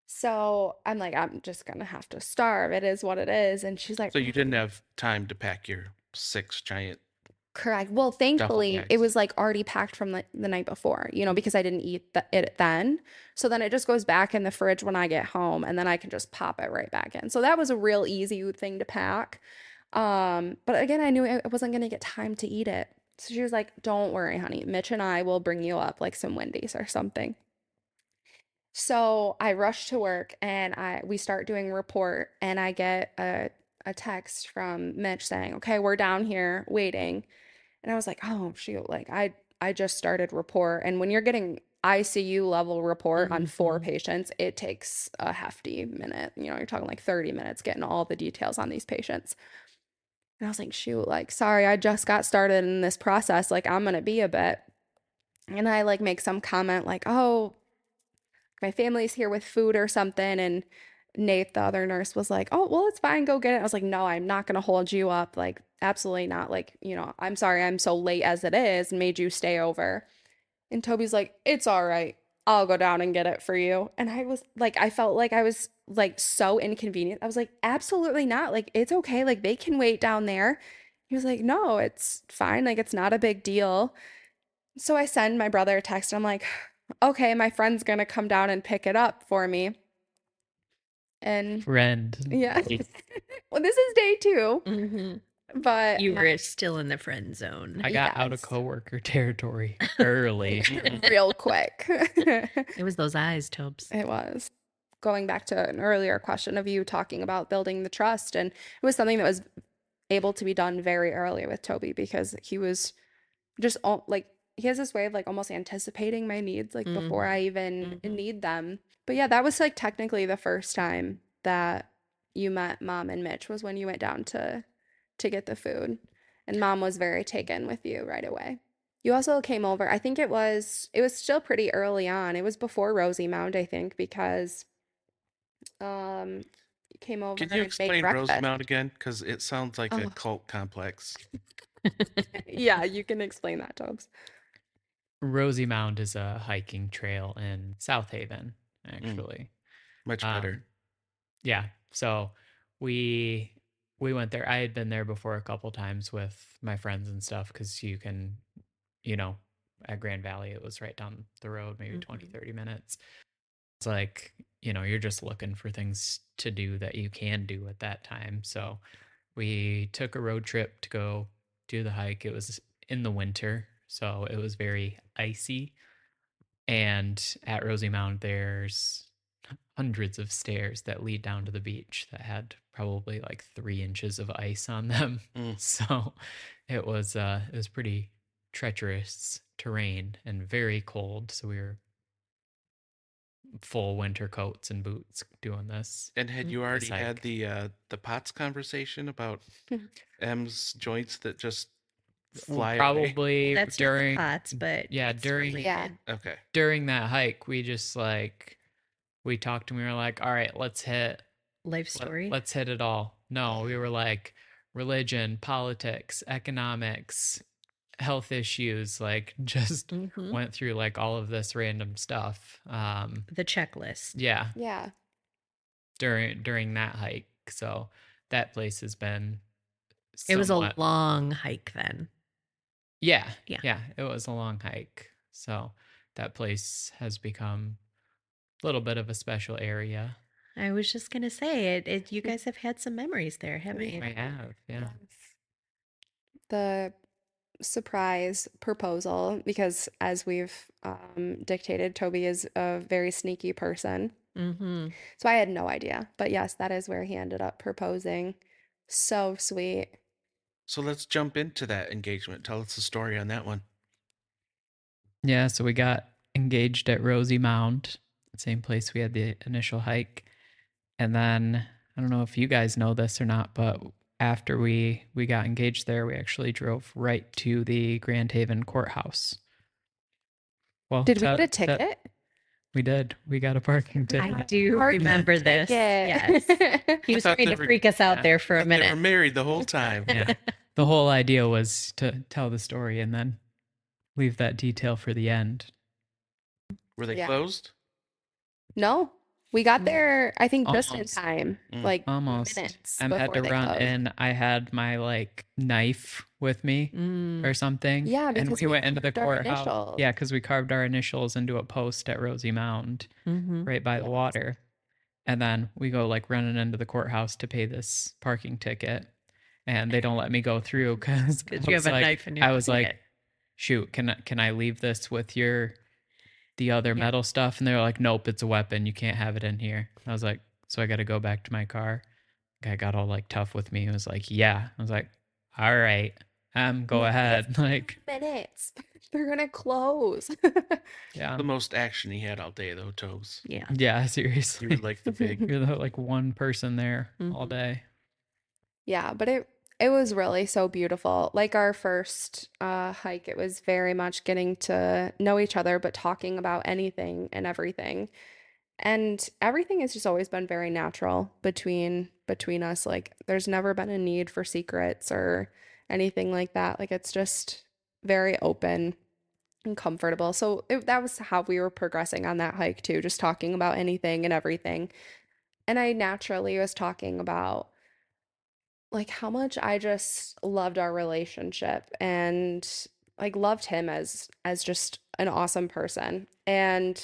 So I'm like, I'm just going to have to starve. It is what it is. And she's like, So you didn't have time to pack your 6 giant correct. Well, duffel thankfully, it bags. was like already packed from the night before, you know, because I didn't eat it then. So then it just goes back in the fridge when I get home, and then I can just pop it right back in. So that was a real easy thing to pack. But again, I knew I wasn't gonna get time to eat it. So she was like, "Don't worry, honey. Mitch and I will bring you up like some Wendy's or something." So I rush to work and we start doing report, and I get a text from Mitch saying, "Okay, we're down here waiting." And I was like, "Oh, shoot, like I just started report." And when you're getting ICU level report on 4 Mhm. patients, it takes a hefty minute. You know, you're talking like 30 minutes getting all the details on these patients. And I was like, "Shoot, like sorry, I just got started in this process. Like I'm gonna be a bit." And I like make some comment like, "Oh, my family's here with food or something." And Nate, the other nurse, was like, "Oh, well, it's fine. Go get it." I was like, "No, I'm not going to hold you up. Like, absolutely not. Like, you know, I'm sorry I'm so late as it is and made you stay over." And Toby's like, "It's all right. I'll go down and get it for you." And I was like, I felt like I was like so inconvenient. I was like, "Absolutely not. Like, it's okay. Like, they can wait down there." He was like, "No, it's fine. Like, it's not a big deal." So I send my brother a text. I'm like, "Okay, my friend's gonna come down and pick it up for me." And Friend. yeah. Well, this is day 2, Mhm. but You were still in the friend zone. I got out of yes, coworker territory early. real quick. It was those eyes, Tobes. It was. Going back to an earlier question of you talking about building the trust, and it was something that was able to be done very early with Toby because he was just like he has this way of like almost anticipating my needs like before Mhm. I even Mhm. need them. But yeah, that was like technically the first time that you met Mom and Mitch was when you went down to get the food. And Mom was very taken with you right away. You also came over. I think it was still pretty early on. It was before Rosie Mound, I think, because you came over Can you and made explain breakfast. Rosemount again? Because it sounds like a Oh, cult complex. yeah, you can explain that, Tobes. Rosie Mound is a hiking trail in South Haven, Mm, actually. much better. Um, yeah, so we we went there. I had been there before a couple times with my friends and stuff because you can, you know, at Grand Valley, it was right down the road, maybe 20, Mhm. 30 minutes. It's like, you're just looking for things to do that you can do at that time. So we took a road trip to go do the hike. It was in the winter, so it was very icy. And at Rosie Mound, there's hundreds of stairs that lead down to the beach that had probably like 3 inches of ice on them. Mm. So it was pretty treacherous terrain and very cold. So we were full winter coats and boots doing this And had you this already had hike. the POTS conversation about M's joints that just Well, fly away? Well, probably that's not the during pots, but yeah, it's during Yeah. related. Okay. during that hike, we just like we talked and we were like, all right, Life story. let's hit it all. No, we were like religion, politics, economics, health issues, like just Mhm. went through like all of this random stuff. The checklist. Yeah, Yeah. during that hike. So that place has been It was a somewhat long hike then. yeah, Yeah. yeah, it was a long hike. So that place has become a little bit of a special area. I was just gonna say it. You guys have had some memories there, haven't We you? I have, yeah. Yes. The surprise proposal because, as we've dictated, Toby is a very sneaky person. Mm-hmm. So I had no idea. But yes, that is where he ended up proposing. So sweet. So let's jump into that engagement. Tell us the story on that one. Yeah, so we got engaged at Rosie Mound, the same place we had the initial hike. And then I don't know if you guys know this or not, but after we got engaged there, we actually drove right to the Grand Haven courthouse. Well, Did we get a ticket? we did. We got a parking I ticket. do remember this. Yes. He was thought trying they to were- freak us out yeah. there for a They were minute. married the whole time. Yeah. The whole idea was to tell the story and then leave that detail for the end. Were they Yeah. closed? No, we got there, I think, just in Almost. time, Mm. like Almost. minutes I had before to they run closed. in. I had my like knife with me Mm. or something. Yeah, and because we we went into the carved our courthouse. initials. Yeah, because we carved our initials into a post at Rosie Mound Mm-hmm. right by the Yes. water. And then we go like running into the courthouse to pay this parking ticket. And they don't let me go through because You have a knife in your I was like, pocket. shoot, can I leave this with the other metal stuff? And they're like, nope, it's a weapon. You can't have it in here. I was like, so I got to go back to my car. Guy got all like tough with me. He was like, yeah. I was like, all right, go ahead. Like, Minutes. They're gonna close. yeah, The most action he had all day, though, Tobes. Yeah. yeah, You seriously. were like the big. You're the like one person there all Mhm. day. Yeah, but it was really so beautiful. Like our first hike, it was very much getting to know each other, but talking about anything and everything. And everything has just always been very natural between us. Like there's never been a need for secrets or anything like that. Like it's just very open and comfortable. So that was how we were progressing on that hike too, just talking about anything and everything. And I naturally was talking about like how much I just loved our relationship and like loved him as just an awesome person. And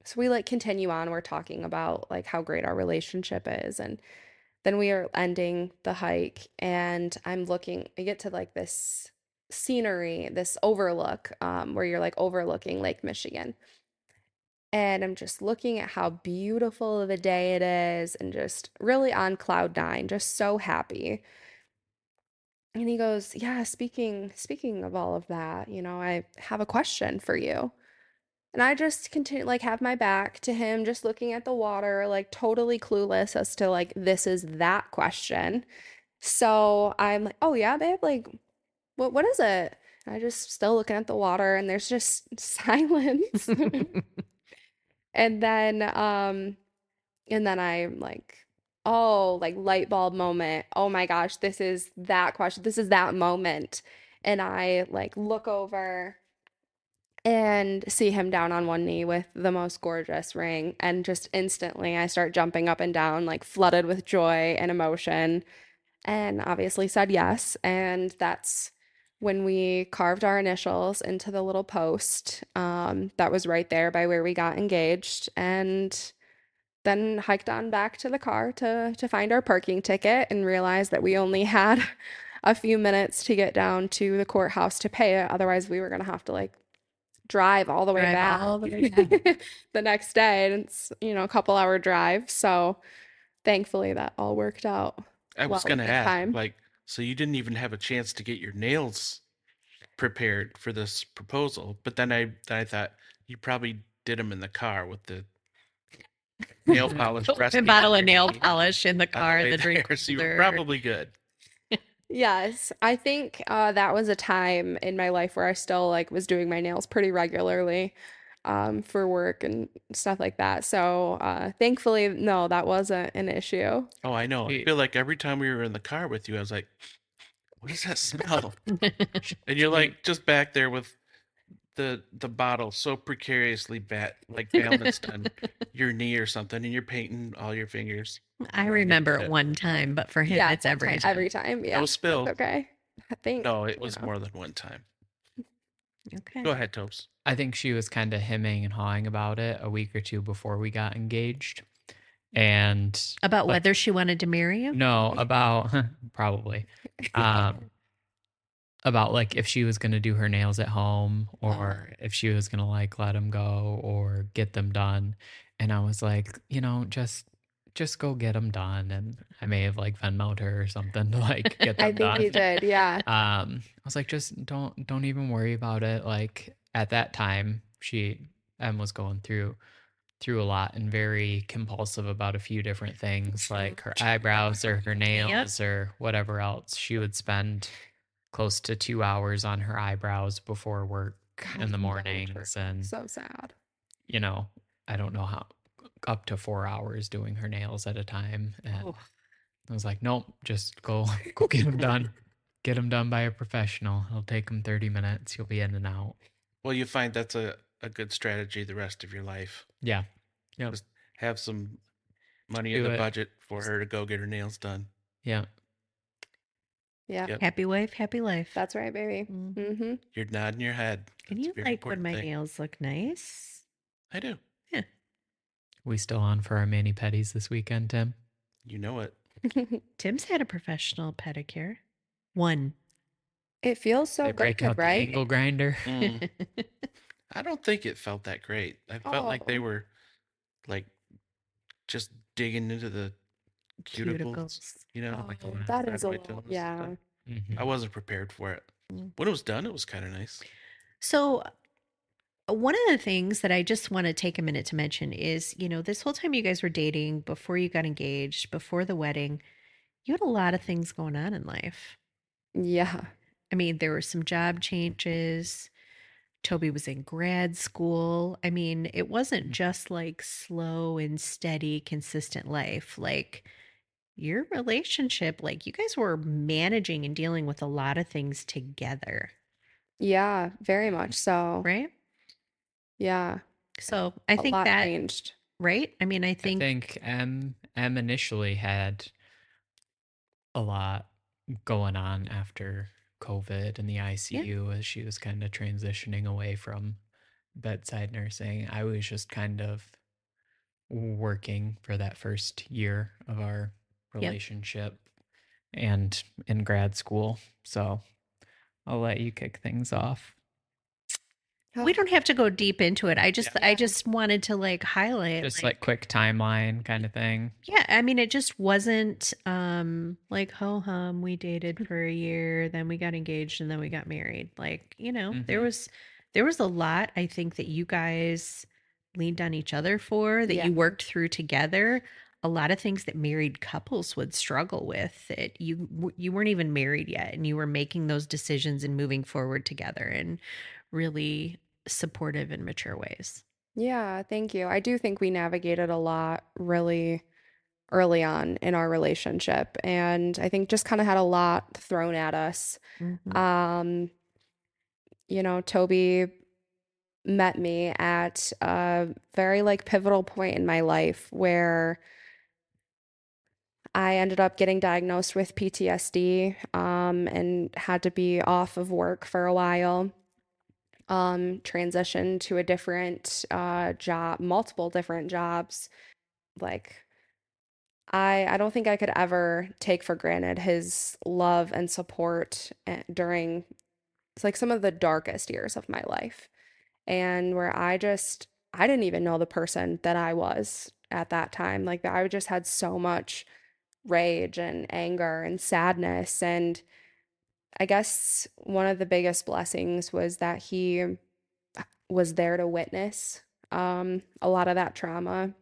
so we like continue on, we're talking about like how great our relationship is. And then we are ending the hike and I get to like this scenery, this overlook, where you're like overlooking Lake Michigan. And I'm just looking at how beautiful of a day it is and just really on cloud nine, just so happy. And he goes, "Yeah, speaking of all of that, I have a question for you." And I just continue like have my back to him, just looking at the water, like totally clueless as to like this is that question. So I'm like, "Oh yeah, babe, like what is it?" And I just still looking at the water and there's just silence. And then I'm like, oh, like light bulb moment. Oh my gosh, this is that question. This is that moment. And I like look over and see him down on one knee with the most gorgeous ring. And just instantly I start jumping up and down, like flooded with joy and emotion. And obviously said yes. And that's when we carved our initials into the little post that was right there by where we got engaged. And then hiked on back to the car to find our parking ticket and realized that we only had a few minutes to get down to the courthouse to pay it. Otherwise, we were gonna have to like drive all the way Drive back all the way back. the next day, and it's a couple hour drive. So thankfully, that all worked out I was well gonna in ask, time. like, so you didn't even have a chance to get your nails prepared for this proposal, but then I thought you probably did them in the car with the nail polish A resting bottle on of your nail knee polish in the on the car, way the drink there, so you were holder. probably good. Yes, I think that was a time in my life where I still like was doing my nails pretty regularly for work and stuff like that. So thankfully, no, that wasn't an issue. Oh, I know. I She- feel like every time we were in the car with you, I was like, "What does that smell?" And you're like just back there with the bottle so precariously like balanced on your knee or something, and you're painting all your fingers. I remember it one time, but for him, Yeah, it's every time. every time. Yeah, No that's spill. okay. I think, No, it was more than one time. Okay. Go ahead, Topes. I think she was kind of hemming and hawing about it a week or two before we got engaged. And About but- whether she wanted to marry you? no, about probably about like if she was going to do her nails at home or Oh. if she was going to like let them go or get them done. And I was like, just go get them done. And I may have like Venmoed her or something to like get I them think done. you did. Yeah. I was like, just don't even worry about it. Like at that time, Em was going through a lot and very compulsive about a few different things like her eyebrows or her Yep. nails or whatever else. She would spend close to 2 hours on her eyebrows before work in the mornings. And, So sad. you know, I don't know how, up to 4 hours doing her nails at a time. And Oh. I was like, nope, just go get them done. Get them done by a professional. It'll take them 30 minutes. You'll be in and out. Well, you find that's a good strategy the rest of your life. Yeah. Yep. Just have some money in Do the it. budget for her to go get her nails done. Yeah. Yeah. Yep. Happy wife, happy life. That's right, baby. Mhm. Mm-hmm. You're nodding your head. And That's you a very like when important my thing. nails look nice? I do. Yeah. We still on for our mani pedis this weekend, Tim? You know it. Tim's had a professional pedicure. One. It feels so They good, break out the right? angle grinder. Mm. I don't think it felt that great. I felt like they Oh. were like just digging into the cuticles, Cuticles. you know, Oh, like on the that side is of a my little, toes. yeah. Mhm. I wasn't prepared for it. Mm. When it was done, it was kind of nice. So, one of the things that I just want to take a minute to mention is, this whole time you guys were dating, before you got engaged, before the wedding, you had a lot of things going on in life. Yeah. I mean, there were some job changes. Toby was in grad school. I mean, it wasn't just like slow and steady, consistent life. Like your relationship, like you guys were managing and dealing with a lot of things together, Yeah, very much so. right? Yeah. So I A think lot that, changed. right? I mean, I I think, think M initially had a lot going on after COVID and the yeah, ICU as she was kind of transitioning away from bedside nursing. I was just kind of working for that first year of our yep. relationship and in grad school. So I'll let you kick things off. We don't have to go deep into it. I Yeah. just wanted to like highlight Just like like quick timeline kind of thing. yeah, I mean it just wasn't like ho hum we dated for a year, then we got engaged and then we got married. Like, there Mhm. was a lot I think that you guys leaned on each other for, that Yeah. you worked through together. A lot of things that married couples would struggle with, that you weren't even married yet and you were making those decisions and moving forward together in really supportive and mature ways. Yeah, thank you. I do think we navigated a lot really early on in our relationship, and I think just kind of had a lot thrown at us. Mhm. Um, Toby met me at a very like pivotal point in my life where I ended up getting diagnosed with PTSD, and had to be off of work for a while. Transitioned to a different job, multiple different jobs. Like I don't think I could ever take for granted his love and support during it's like some of the darkest years of my life, and where I didn't even know the person that I was at that time. Like I just had so much rage and anger and sadness. And I guess one of the biggest blessings was that he was there to witness a lot of that trauma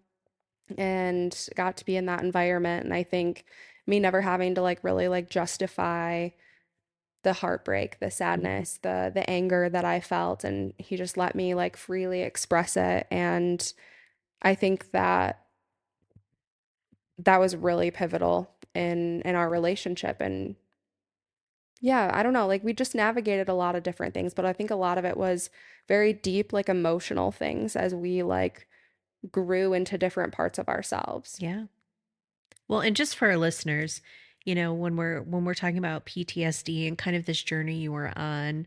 and got to be in that environment. And I think me never having to like really like justify the heartbreak, the sadness, the anger that I felt, and he just let me like freely express it. And I think that that was really pivotal in our relationship. And yeah, I don't know, like we just navigated a lot of different things, but I think a lot of it was very deep, like emotional things as we like grew into different parts of ourselves. Yeah. Well, and just for our listeners, when we're talking about PTSD and kind of this journey you were on,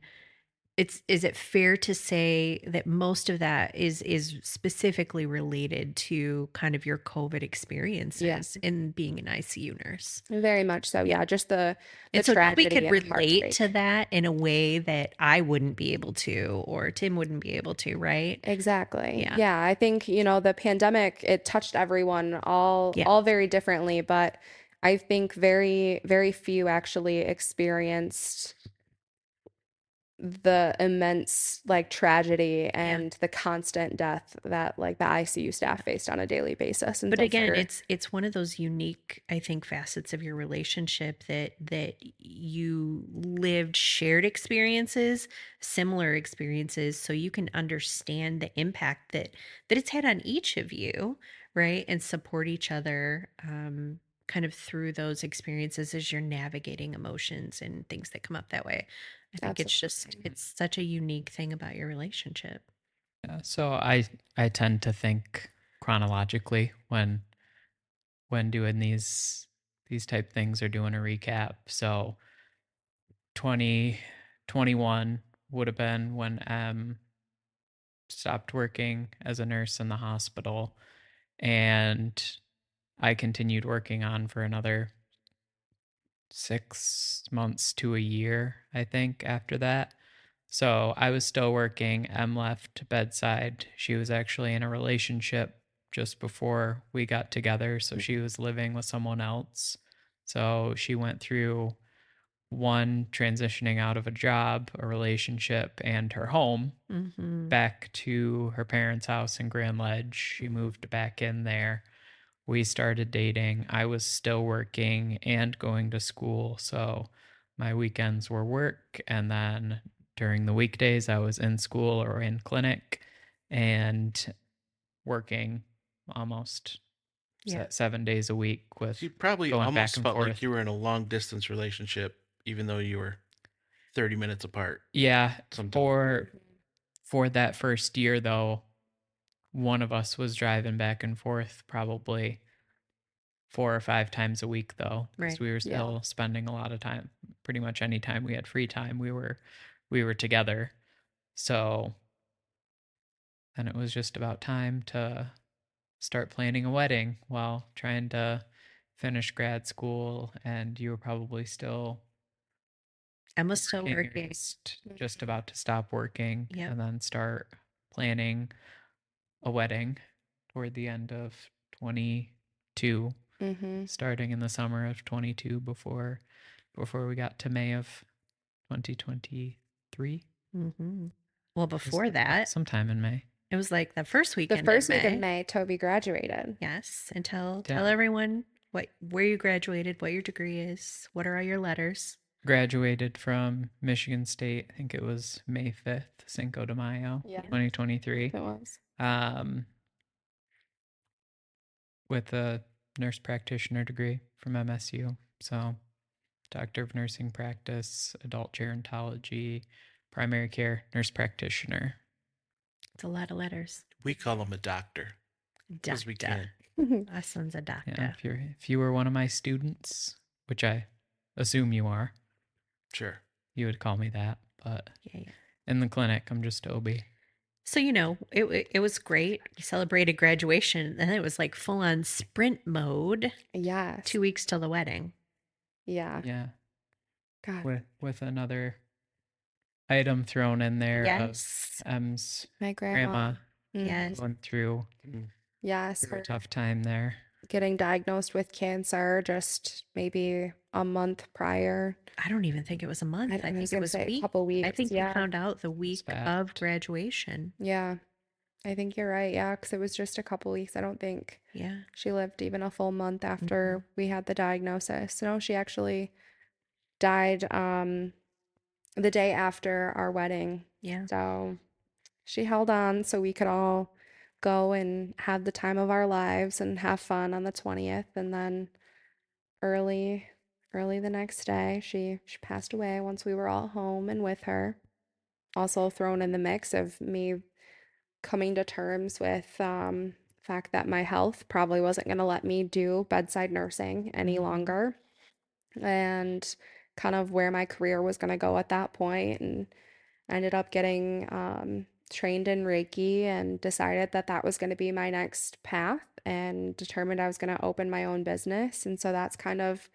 is it fair to say that most of that is specifically related to kind of your COVID Yeah, experiences in being an ICU nurse? very much so. Yeah. Yeah, just the And so Toby tragedy could and relate to heartbreak. that in a way that I wouldn't be able to, or Tim wouldn't be able to, right? Exactly. Yeah. Yeah, I think, the pandemic, it touched everyone Yeah. all very differently, but I think very, very few actually experienced the immense like tragedy Yeah. and the constant death that like the ICU Yeah. staff faced on a daily basis. And But so again, for it's one of those unique, I think, facets of your relationship that you lived shared experiences, similar experiences, so you can understand the impact that it's had on each of you, right? And support each other kind of through those experiences as you're navigating emotions and things that come up that way. I think absolutely. it's such a unique thing about your relationship. Yeah, so I tend to think chronologically when doing these type things or doing a recap. So 2021 would have been when stopped working as a nurse in the hospital, and I continued working on for another 6 months to a year, I think, after that. So I was still working. Em left bedside. She was actually in a relationship just before we got together. So she was living with someone else. So she went through one transitioning out of a job, a relationship, and her home Mm-hmm. back to her parents' house in Grand Ledge. She moved back in there. We started dating. I was still working and going to school. So my weekends were work. And then during the weekdays, I was in school or in clinic and working almost Yeah. 7 days a week So with you probably going back almost and felt like forth. you were in a long distance relationship, even though you were 30 minutes apart Yeah, sometimes. for that first year though, one of us was driving back and forth probably 4 or 5 times a week though, because Right. we were Yeah. still spending a lot of time. Pretty much any time we had free time, we were together. So then it was just about time to start planning a wedding while trying to finish grad school, and you were probably still Emma's still working or working. just about to stop working Yep. and then start planning a wedding toward the end of 22, Mm-hmm. starting in the summer of 22 before we got to May of 2023. Mm-hmm. Well, It was before that, sometime in May. it was like the first The weekend in first week of May. May, Toby graduated. Yes. And tell Yeah. everyone where you graduated, what your degree is, what are all your letters. Graduated from Michigan State. I think it was May 5th, Cinco de Mayo, Yeah, Yeah. 2023. it was. Um, with a nurse practitioner degree from MSU. So, Doctor of Nursing Practice, Adult Gerontology, Primary Care, Nurse Practitioner. It's a lot of letters. We call him a doctor because we Doctor. can. My son's a Yeah, doctor. if you were one of my students, which I assume you are, Sure. you would call me that. But Yeah, yeah. in the clinic, I'm just Toby. So, it was great. We celebrated graduation, and it was like full on sprint mode, Yes. 2 weeks till the wedding. Yeah. Yeah, God, with another item thrown in there of Yes. M's my grandma. grandma Yes. going through Yes, a her tough time there. getting diagnosed with cancer just maybe a month prior. I don't even think it was a month. I I was think it gonna was say a week. couple I weeks. think you Yeah. found out the It's week fast. of graduation. Yeah. I think you're right. Yeah, because it was just a couple weeks. I don't think Yeah. she lived even a full month Mm-hmm. after we had the diagnosis. No, she actually died the day after our wedding. Yeah. So she held on so we could all go and have the time of our lives and have fun on the 20th. And then early, early the next day, she passed away once we were all home and with her. Also thrown in the mix of me coming to terms with fact that my health probably wasn't going to let me do bedside nursing any Mhm. longer and kind of where my career was going to go at that point. And I ended up getting trained in Reiki and decided that that was going to be my next path and determined I was going to open my own business. And so that's kind of,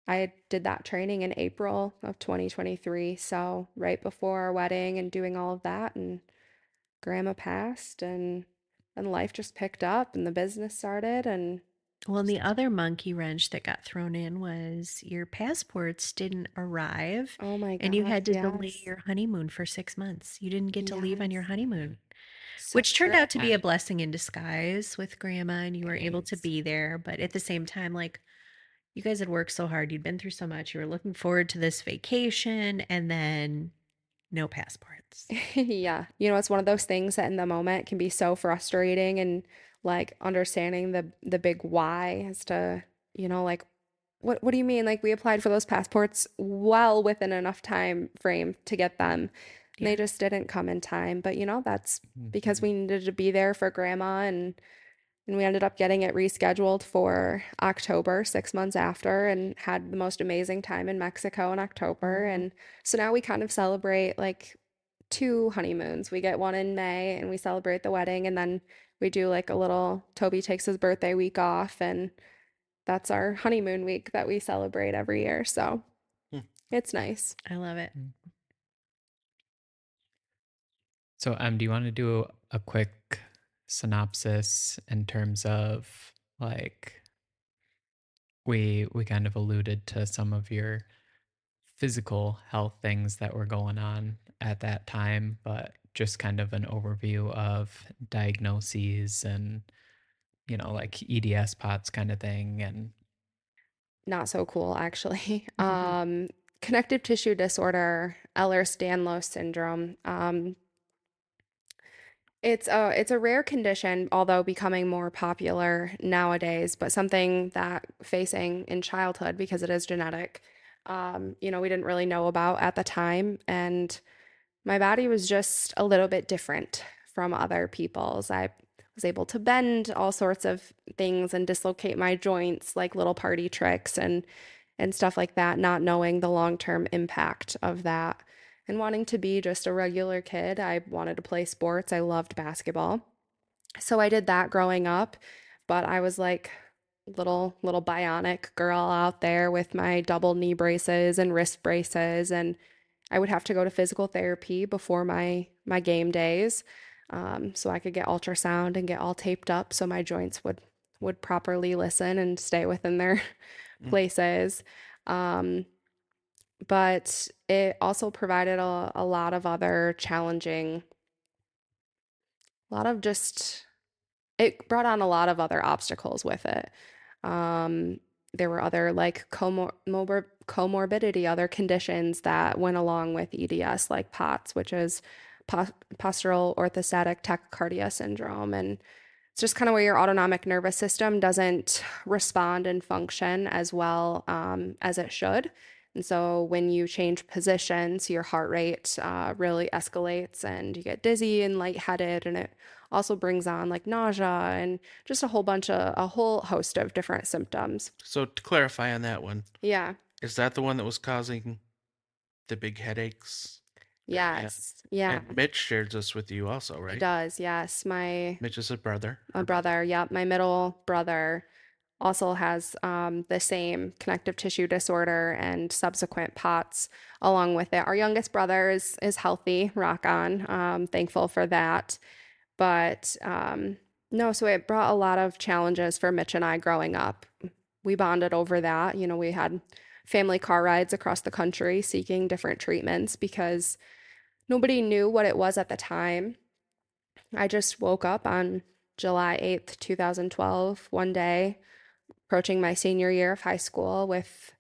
I did that training in April of 2023. So right before our wedding and doing all of that, and grandma passed, and life just picked up and the business started. And Well, and the other monkey wrench that got thrown in was your passports didn't arrive oh my and you gosh, had to delay yes. your honeymoon for 6 months. You didn't get to leave on your Yes. honeymoon, So which turned true. out to be a blessing in disguise with grandma, and you were able to Thanks. be there. But at the same time, like, you guys had worked so hard, you'd been through so much, you were looking forward to this vacation, and then no passports. Yeah. You know, it's one of those things that in the moment can be so frustrating, and like understanding the big why as to, like what do you mean? Like we applied for those passports well within enough time frame to get them. And they Yeah. just didn't come in time. But that's because Mhm. we needed to be there for grandma, and we ended up getting it rescheduled for October, 6 months after, and had the most amazing time in Mexico in October. Oh, And so now we kind of celebrate like two honeymoons. We get one in May and we celebrate the wedding, and then we do like a little Toby takes his birthday week off, and that's our honeymoon week that we celebrate every year. So Hmm. it's nice. I love it. Mm. So, do you want to do a quick synopsis in terms of like we kind of alluded to some of your physical health things that were going on at that time, but just kind of an overview of diagnoses and like EDS POTS kind of thing and Not so cool, actually. Connective tissue disorder, Ehlers-Danlos syndrome. It's a rare condition, although becoming more popular nowadays, but something that facing in childhood because it is genetic. We didn't really know about at the time, and my body was just a little bit different from other people's. I was able to bend all sorts of things and dislocate my joints like little party tricks and stuff like that, not knowing the long-term impact of that. And wanting to be just a regular kid, I wanted to play sports. I loved basketball. So I did that growing up, but I was like little bionic girl out there with my double knee braces and wrist braces, and I would have to go to physical therapy before my game days, so I could get ultrasound and get all taped up so my joints would properly listen and stay within their Mm. places. Um, but it also provided a lot of other challenging, a lot of just, it brought on a lot of other obstacles with it. Um, there were other like comorbidity, other conditions that went along with EDS, like POTS, which is postural orthostatic tachycardia syndrome. And it's just kind of where your autonomic nervous system doesn't respond and function as well as it should. And so when you change positions, your heart rate really escalates and you get dizzy and lightheaded. And it also brings on like nausea and just a whole host of different symptoms. So to clarify on that one, Yeah. is that the one that was causing the big headaches? And, Yes. Yeah. and Mitch shared this with you also, He right? does. Yes. Mitch is a brother, My her brother. brother. Yep. My middle brother also has the same connective tissue disorder and subsequent POTS along with it. Our youngest brother is healthy, rock on. Thankful for that. But no, so it brought a lot of challenges for Mitch and I growing up. We bonded over that. We had family car rides across the country seeking different treatments because nobody knew what it was at the time. I just woke up on July 8th, 2012, one day approaching my senior year of high school with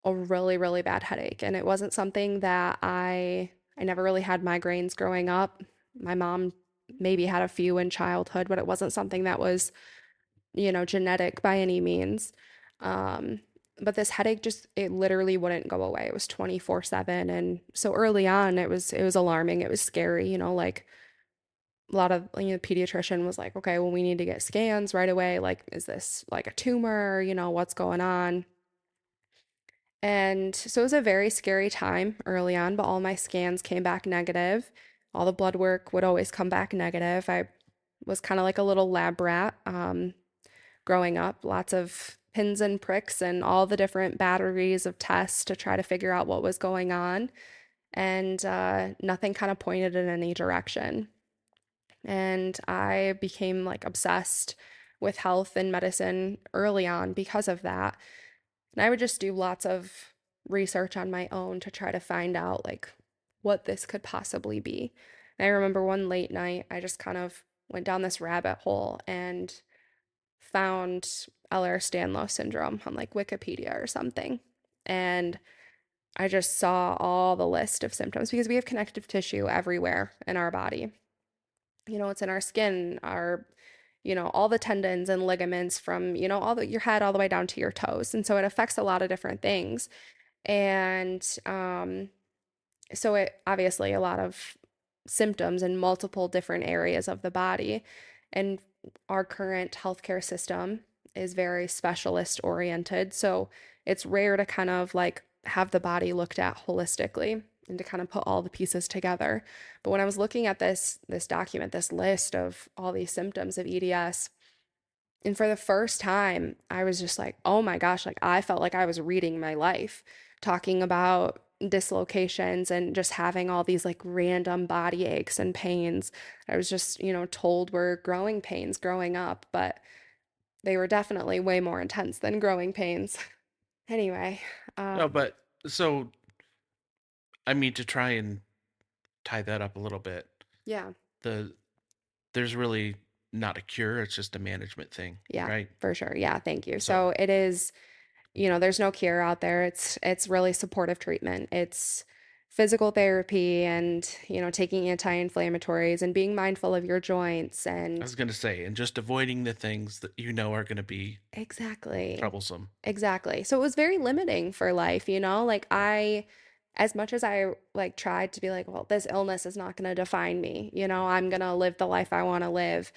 a really, really bad headache. And it wasn't something that I never really had migraines growing up. My mom maybe had a few in childhood, but it wasn't something that was, genetic by any means. Um, but this headache just it literally wouldn't go away. It was 24/7. And so early on it was alarming. It was scary, like a lot of the pediatrician was like, okay, well, we need to get scans right away. Like, is this like a tumor? What's going on? And so it was a very scary time early on, but all my scans came back negative. All the blood work would always come back negative. I was kind of like a little lab rat growing up, lots of pins and pricks and all the different batteries of tests to try to figure out what was going on. And nothing kind of pointed in any direction. And I became like obsessed with health and medicine early on because of that. And I would just do lots of research on my own to try to find out like what this could possibly be. And I remember one late night, I just kind of went down this rabbit hole and found Ehlers-Danlos syndrome on like Wikipedia or something. And I just saw all the list of symptoms because we have connective tissue everywhere in our body. It's in our skin, all the tendons and ligaments from, all your head all the way down to your toes. And so it affects a lot of different things. And so it obviously a lot of symptoms in multiple different areas of the body. And our current healthcare system is very specialist oriented. So it's rare to kind of like have the body looked at holistically and to kind of put all the pieces together. But when I was looking at this document, this list of all these symptoms of EDS, and for the first time, I was just like, oh my gosh, like I felt like I was reading my life, talking about dislocations and just having all these like random body aches and pains. I was just, told were growing pains growing up, but they were definitely way more intense than growing pains. Anyway, No, um, but so I mean to try and tie that up a little bit. yeah, The there's really not a cure, it's just a management thing, yeah, right? for sure. Yeah, thank you. So So it is, there's no cure out there. It's really supportive treatment. It's physical therapy and, taking anti-inflammatories and being mindful of your joints I and was gonna say, and just avoiding the things that you know are gonna be exactly. troublesome. Exactly. So it was very limiting for life, like as much as I like tried to be like, well, this illness is not going to define me, I'm going to live the life I want to live.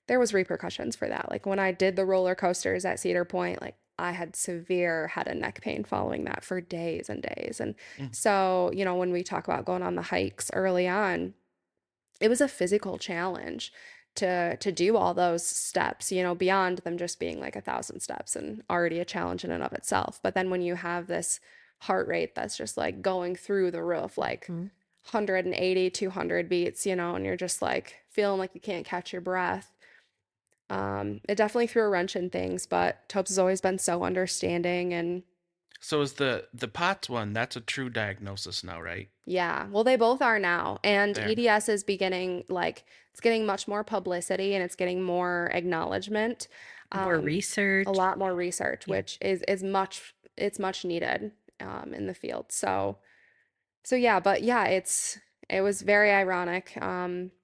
There was repercussions for that. Like when I did the roller coasters at Cedar Point, like I had severe head and neck pain following that for days and days. And Mm. so, when we talk about going on the hikes early on, it was a physical challenge to do all those steps, beyond them just being like 1,000 steps and already a challenge in and of itself. But then when you have this heart rate that's just like going through the roof, like Mhm. 180, 200 beats, and you're just like feeling like you can't catch your breath. It definitely threw a wrench in things, but Topes has always been so understanding and So is the POTS one, that's a true diagnosis now, right? yeah, well, they both are now. And There. EDS is beginning, like, it's getting much more publicity and it's getting more acknowledgement, More um, a research. lot more research, Yeah. which is it's much needed, in the field. So yeah, but yeah, it was very ironic,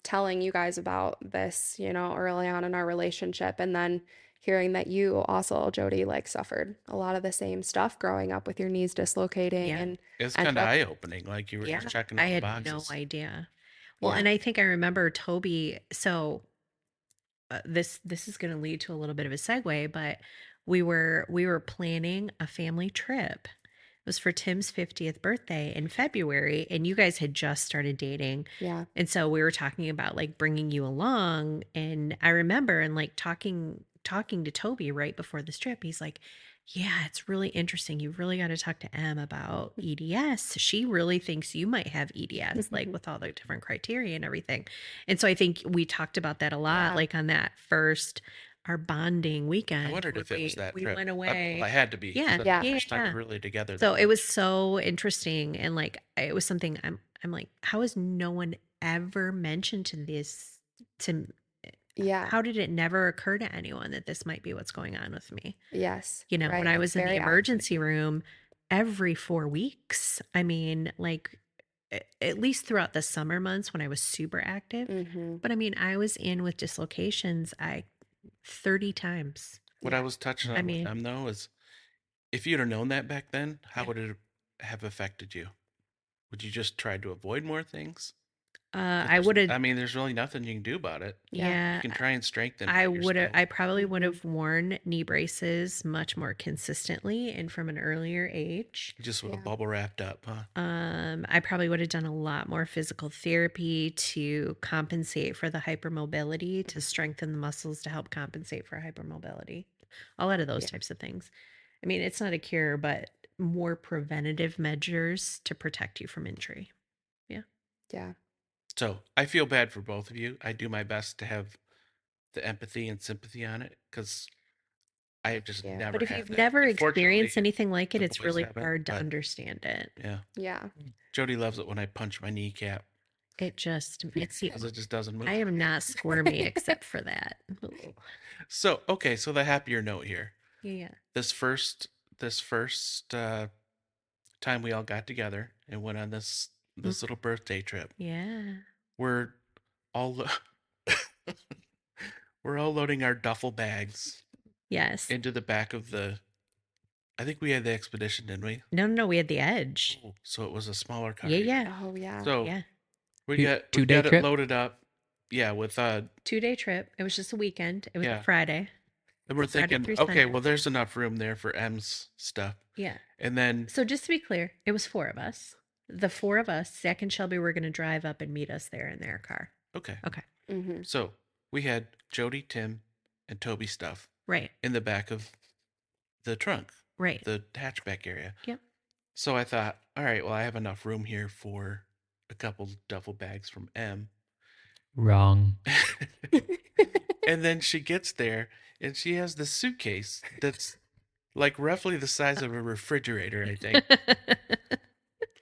telling you guys about this, early on in our relationship, and then hearing that you also, Jody, like suffered a lot of the same stuff growing up with your knees dislocating Yeah. and It's ended kind of up, eye-opening, like you were Yeah. just checking I all the had no boxes. idea. Well, yeah. and I think I remember Toby. So this is going to lead to a little bit of a segue, but we were planning a family trip. It was for Tim's 50th birthday in February, and you guys had just started dating. Yeah. And so we were talking about like bringing you along, and I remember and like talking to Toby right before this trip. He's like, "Yeah, it's really interesting. You really got to talk to Em about EDS. She really thinks you might have EDS, like with all the different criteria and everything." And so I think we talked about that a lot, Yeah. like on that first our bonding I weekend wondered when if it was that we trip. went Well, I away. had to be because Yeah, that's Yeah. the yeah, first time yeah. we're really together So that it was much. so interesting, and like it was something I'm like, how has no one ever mentioned to this to Yeah. how did it never occur to anyone that this might be what's going on with me? Yes. When Right. I It's was in the very eye-opening. emergency room every 4 weeks, I mean, like at least throughout the summer months when I was super active. Mm-hmm. But I mean, I was in with dislocations 30 times. What I Yeah. was touching I on with mean, them though is if you'd have known that back then, how yeah. would it have affected you? Would you just try to avoid more things? I would have. I mean, there's really nothing you can do about it. Yeah. You Yeah, can try and strengthen I your would have. skills. I probably would have worn knee braces much more consistently and from an earlier age. Just with a Yeah. bubble wrapped up, huh? I probably would have done a lot more physical therapy to compensate for the hypermobility, to strengthen the muscles to help compensate for hypermobility. A lot of those Yeah. types of things. I mean, it's not a cure, but more preventative measures to protect you from injury. Yeah. So I feel bad for both of you. I do my best to have the empathy and sympathy on it because I have just Yeah. never But if had you've that. never Unfortunately, experienced anything like it, the it's boys really haven't, hard to but understand it. yeah. Yeah. Jody loves it when I punch my kneecap It's the because it just doesn't move. I am not squirmy except for that. So okay, so the happier note here. Yeah. This first time we all got together and went on this little birthday trip. Yeah. We're all we're all loading our duffel bags Yes. into the back of the. I think we had the expedition, didn't we? No, we had the edge. Oh, so it was a smaller car. Yeah, yeah. Oh yeah. So Yeah. we Two- got we two-day got it trip? loaded up. Yeah, with 2-day trip. It was just a weekend. It was Yeah. a Friday. and we're Friday thinking, through okay, Sunday. well, there's enough room there for M's stuff. Yeah. And then So just to be clear, it was 4 of us. The 4 of us, Zach and Shelby, were going to drive up and meet us there in their car. okay, Okay. Mm-hmm. so we had Jody, Tim, and Toby stuff Right. in the back of the trunk, Right. the hatchback area. Yep. So I thought, all right, well, I have enough room here for a couple duffel bags from M. Wrong. And then she gets there and she has this suitcase that's like roughly the size of a refrigerator, I think,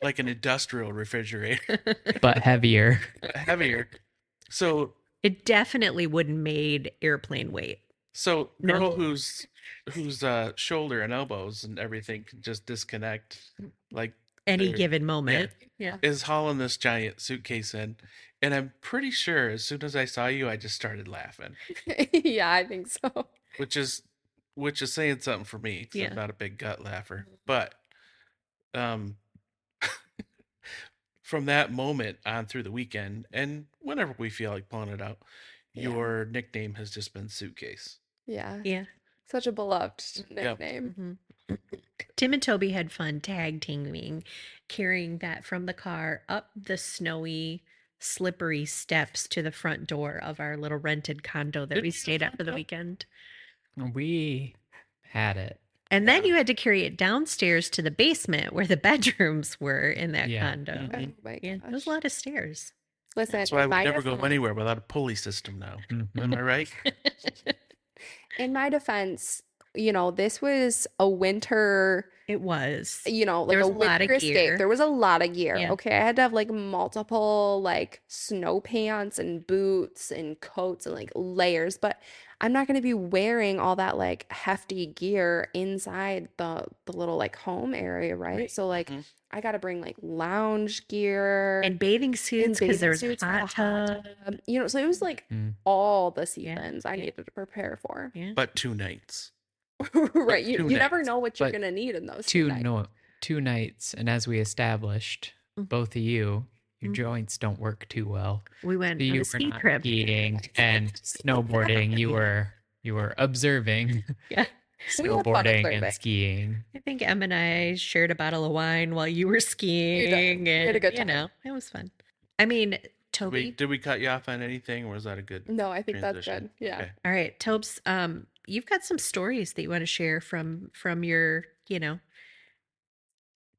like an industrial refrigerator, But heavier. but heavier. So, It definitely wouldn't made airplane weight. so No. girl whose shoulder and elbows and everything can just disconnect, like Any they're- given moment. Yeah. is hauling this giant suitcase in, and I'm pretty sure as soon as I saw you, I just started laughing, Yeah, I think so. which is saying something for me because Yeah. I'm not a big gut laugher. But um, from that moment on through the weekend, and whenever we feel like pulling it out, Yeah. your nickname has just been Suitcase. Yeah. Yeah. Such a beloved Yep. nickname. Mhm. Tim and Toby had fun tag teaming, carrying that from the car up the snowy, slippery steps to the front door of our little rented condo that Did we you stayed at find for the out? weekend. We had it. And then Yeah. you had to carry it downstairs to the basement where the bedrooms were in that Yeah. condo. Mhm. Oh my Yeah, it was a gosh. lot of stairs. Listen, That's why I in would my never go defense, anywhere without a pulley system now. Am Mhm. I right? in my defense, this was a winter, It was. like There a was a lot of winter escape. gear. There was a lot of gear. Yeah. Okay, I had to have like multiple like snow pants and boots and coats and like layers, but I'm not going to be wearing all that like hefty gear inside the little like home area, right? Right. So like Mhm. I got to bring like lounge gear And bathing suits because there was a suits for the hot tub. so it was like Mm. all the Yeah, seasons I yeah. needed to prepare for. Yeah. But 2 nights. Right. You 2 never nights. know what you're But gonna need in those two nights. no 2 nights, and as we established, Mm. both of you, your Mm. joints don't work too well. We went So on you a were ski not trip. skiing and snowboarding. You were observing Yeah. We had fun snowboarding observing. and skiing. I think Em and I shared a bottle of wine while you were skiing. We had a And, good time. it was fun. I mean, Toby. Did we cut you off on anything, or was that a good No, I think that's transition? good. Yeah. Okay. All right, Tobes, you've got some stories that you want to share from your,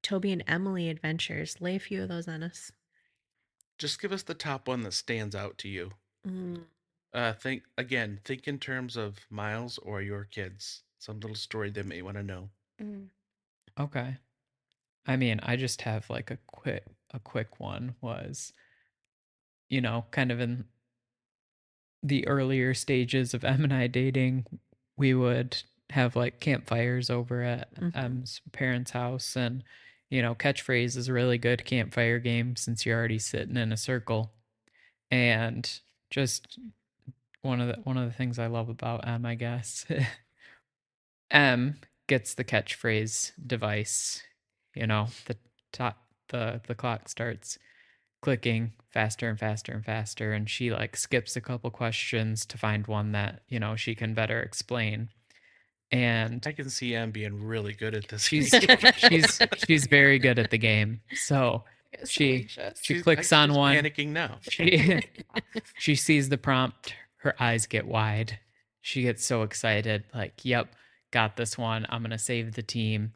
Toby and Emily adventures. Lay a few of those on us. Just give us the top one that stands out to you. Mm. Think in terms of Miles or your kids. Some little story they may want to know. Mm. Okay. I mean, I just have like a quick one was, kind of in the earlier stages of Em and I dating, we would have like campfires over at Mhm. Em's parents' house, and catchphrase is a really good campfire game since you're already sitting in a circle. And just one of the things I love about Em, I guess, M gets the catchphrase device. The top the clock starts clicking faster and faster and faster, and she like skips a couple questions to find one that, she can better explain. And I can see Em being really good at this she's game. she's very good at the game. So It's she salacious. she clicks on she's one. panicking now. She sees the prompt, her eyes get wide. She gets so excited, like, yep, got this one. I'm gonna save the team.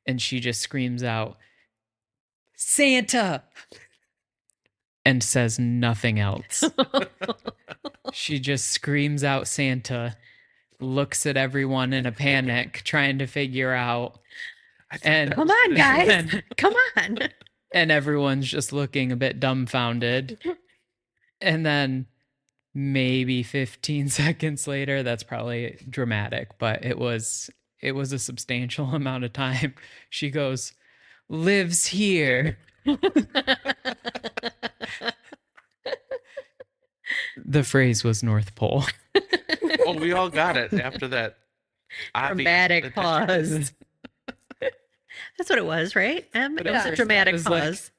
And she just screams out, Santa, and says nothing else. She just screams out Santa, looks at everyone in a panic, trying to figure out. And Come on, guys. and- Come on. and everyone's just looking a bit dumbfounded. And then maybe 15 seconds later, that's probably dramatic, but it was a substantial amount of time. She goes, lives here. The phrase was North Pole. Oh, we all got it after that obvious Dramatic addition. pause. That's what it was, right? It was a it dramatic was like- pause.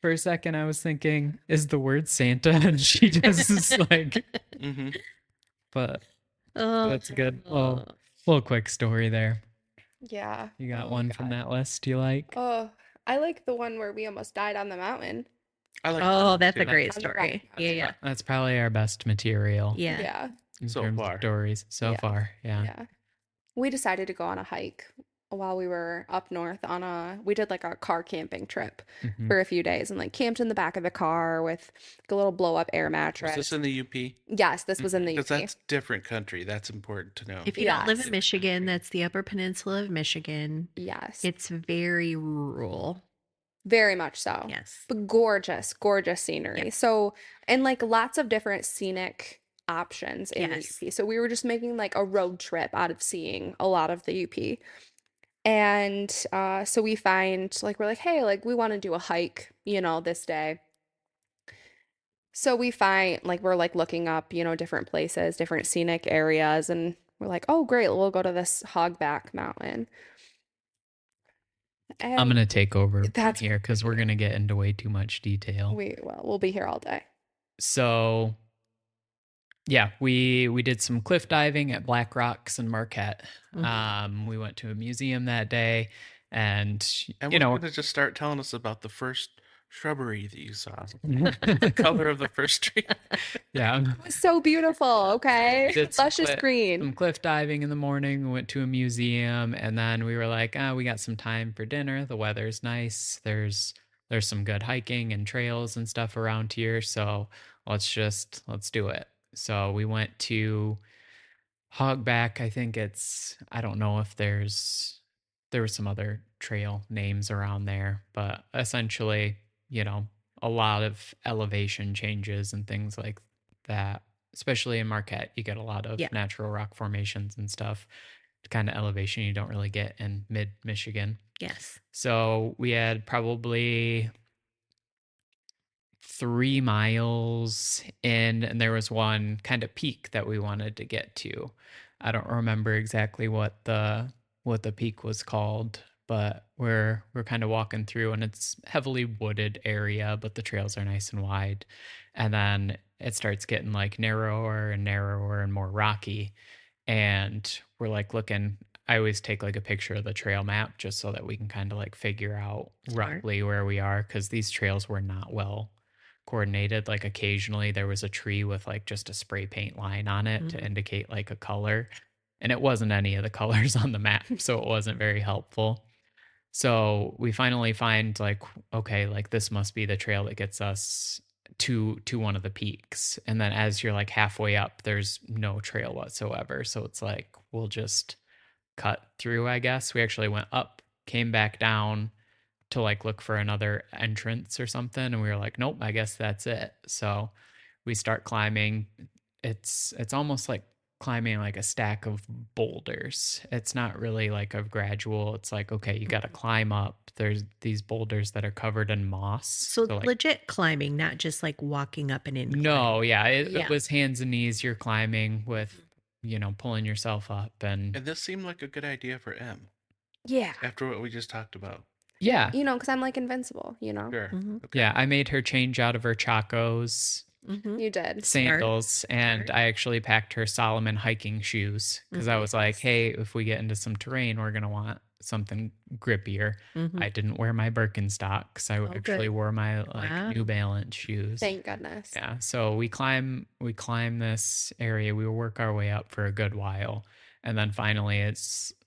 For a second, I was thinking, is the word Santa? And she just is like, Mhm. but Oh, that's a good little quick story there. Yeah. You got Oh, one from God. that list you like? Oh, I like the one where we almost died on the mountain. I like oh, that that's a too. great On the story. rock Yeah, yeah, That's probably our best material yeah. Yeah. in So terms far. of stories so Yeah. far. Yeah. Yeah. We decided to go on a hike while we were up north we did like a car camping trip Mhm. for a few days and like camped in the back of the car with like a little blow up air Was mattress. this in the UP? Yes, this was in the Because UP. that's different country. That's important to know. If you don't live Yes. in Michigan, that's the Upper Peninsula of Michigan. Yes. It's very rural. Very much so. Yes. But gorgeous, gorgeous scenery. So, and like lots of different scenic options in Yes. the UP. So we were just making like a road trip out of seeing a lot of the UP. And so we find like we're like, hey, like we want to do a hike, this day. So we find like we're like looking up, different places, different scenic areas, and we're like, oh great, we'll go to this Hogback Mountain. I'm And gonna take over from that's here because we're gonna get into way too much detail. we'll be here all day. So yeah, we did some cliff diving at Black Rocks and Marquette. Mhm. We went to a museum that day, and And we're going to just start telling us about the first shrubbery that you saw. The color of the first tree. yeah, It was so beautiful, okay? did some Luscious green. some cliff diving in the morning. We went to a museum, and then we were like, we got some time for dinner. The weather's nice. There's some good hiking and trails and stuff around here, so let's do it. So we went to Hogback. I don't know if there were some other trail names around there, but essentially, a lot of elevation changes and things like that. Especially in Marquette, you get a lot of Yeah. natural rock formations and stuff. The kind of elevation you don't really get in mid Michigan. Yes. So we had probably 3 miles in, and there was one kind of peak that we wanted to get to. I don't remember exactly what the peak was called, but we're kind of walking through, and it's heavily wooded area, but the trails are nice and wide. And then it starts getting like narrower and narrower and more rocky. And we're like looking, I always take like a picture of the trail map just so that we can kind of like figure out Smart. roughly where we are, because these trails were not well coordinated. Like occasionally there was a tree with like just a spray paint line on it to Mhm. indicate like a color, and it wasn't any of the colors on the map, so it wasn't very helpful. So we finally find like, okay, like this must be the trail that gets us to one of the peaks. And then as you're like halfway up, there's no trail whatsoever. So it's like we'll just cut through, I guess. We actually went up, came back down to like look for another entrance or something, and we were like, nope, I guess that's it. So we start climbing. It's almost like climbing like a stack of boulders. It's not really like a gradual. It's like, okay, you got to climb up. There's these boulders that are covered in moss. So like, legit climbing, not just like walking up an incline. no, yeah, it Yeah. was hands and knees. You're climbing with, pulling yourself up, and And this seemed like a good idea for M Yeah. after what we just talked about. Yeah. You know, because I'm like invincible, you know? Sure. Mhm. Okay. Yeah, I made her change out of her Chacos You did. sandals, and Smart. I actually packed her Solomon hiking shoes because I was like, Nice. hey, if we get into some terrain, we're going to want something grippier. Mhm. I didn't wear my Birkenstocks. I Oh, actually good. wore my like Wow. New Balance shoes. Thank goodness. Yeah, so we climb this area. We work our way up for a good while, and then finally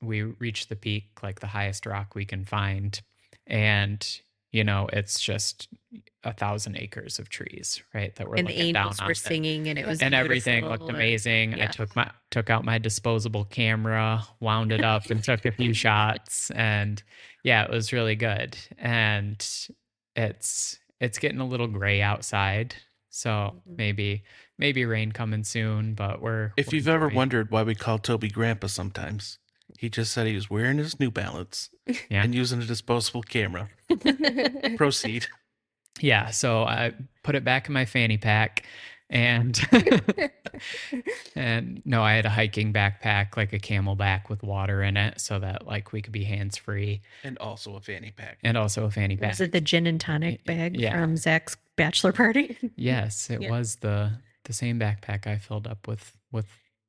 we reach the peak, like the highest rock we can find, and it's just 1,000 acres of trees, right, that we're And the looking down angels were on. singing, and it Yep. was And everything looked beautiful. And amazing. I yeah. took out my disposable camera, wound it up, and took a few shots. And yeah, it was really good. And it's getting a little gray outside, so Mhm. maybe rain coming soon. But If we're you've ever enjoying. wondered why we call Toby Grandpa sometimes, he just said he was wearing his New Balance Yeah, and using a disposable camera. Proceed. yeah. So I put it back in my fanny pack, and and no, I had a hiking backpack, like a camelback with water in it, so that like we could be hands free, And also a fanny pack. and also a fanny pack. Was it the gin and tonic bag Yeah. from Zach's bachelor party? Yes, it Yeah. was the same backpack I filled up with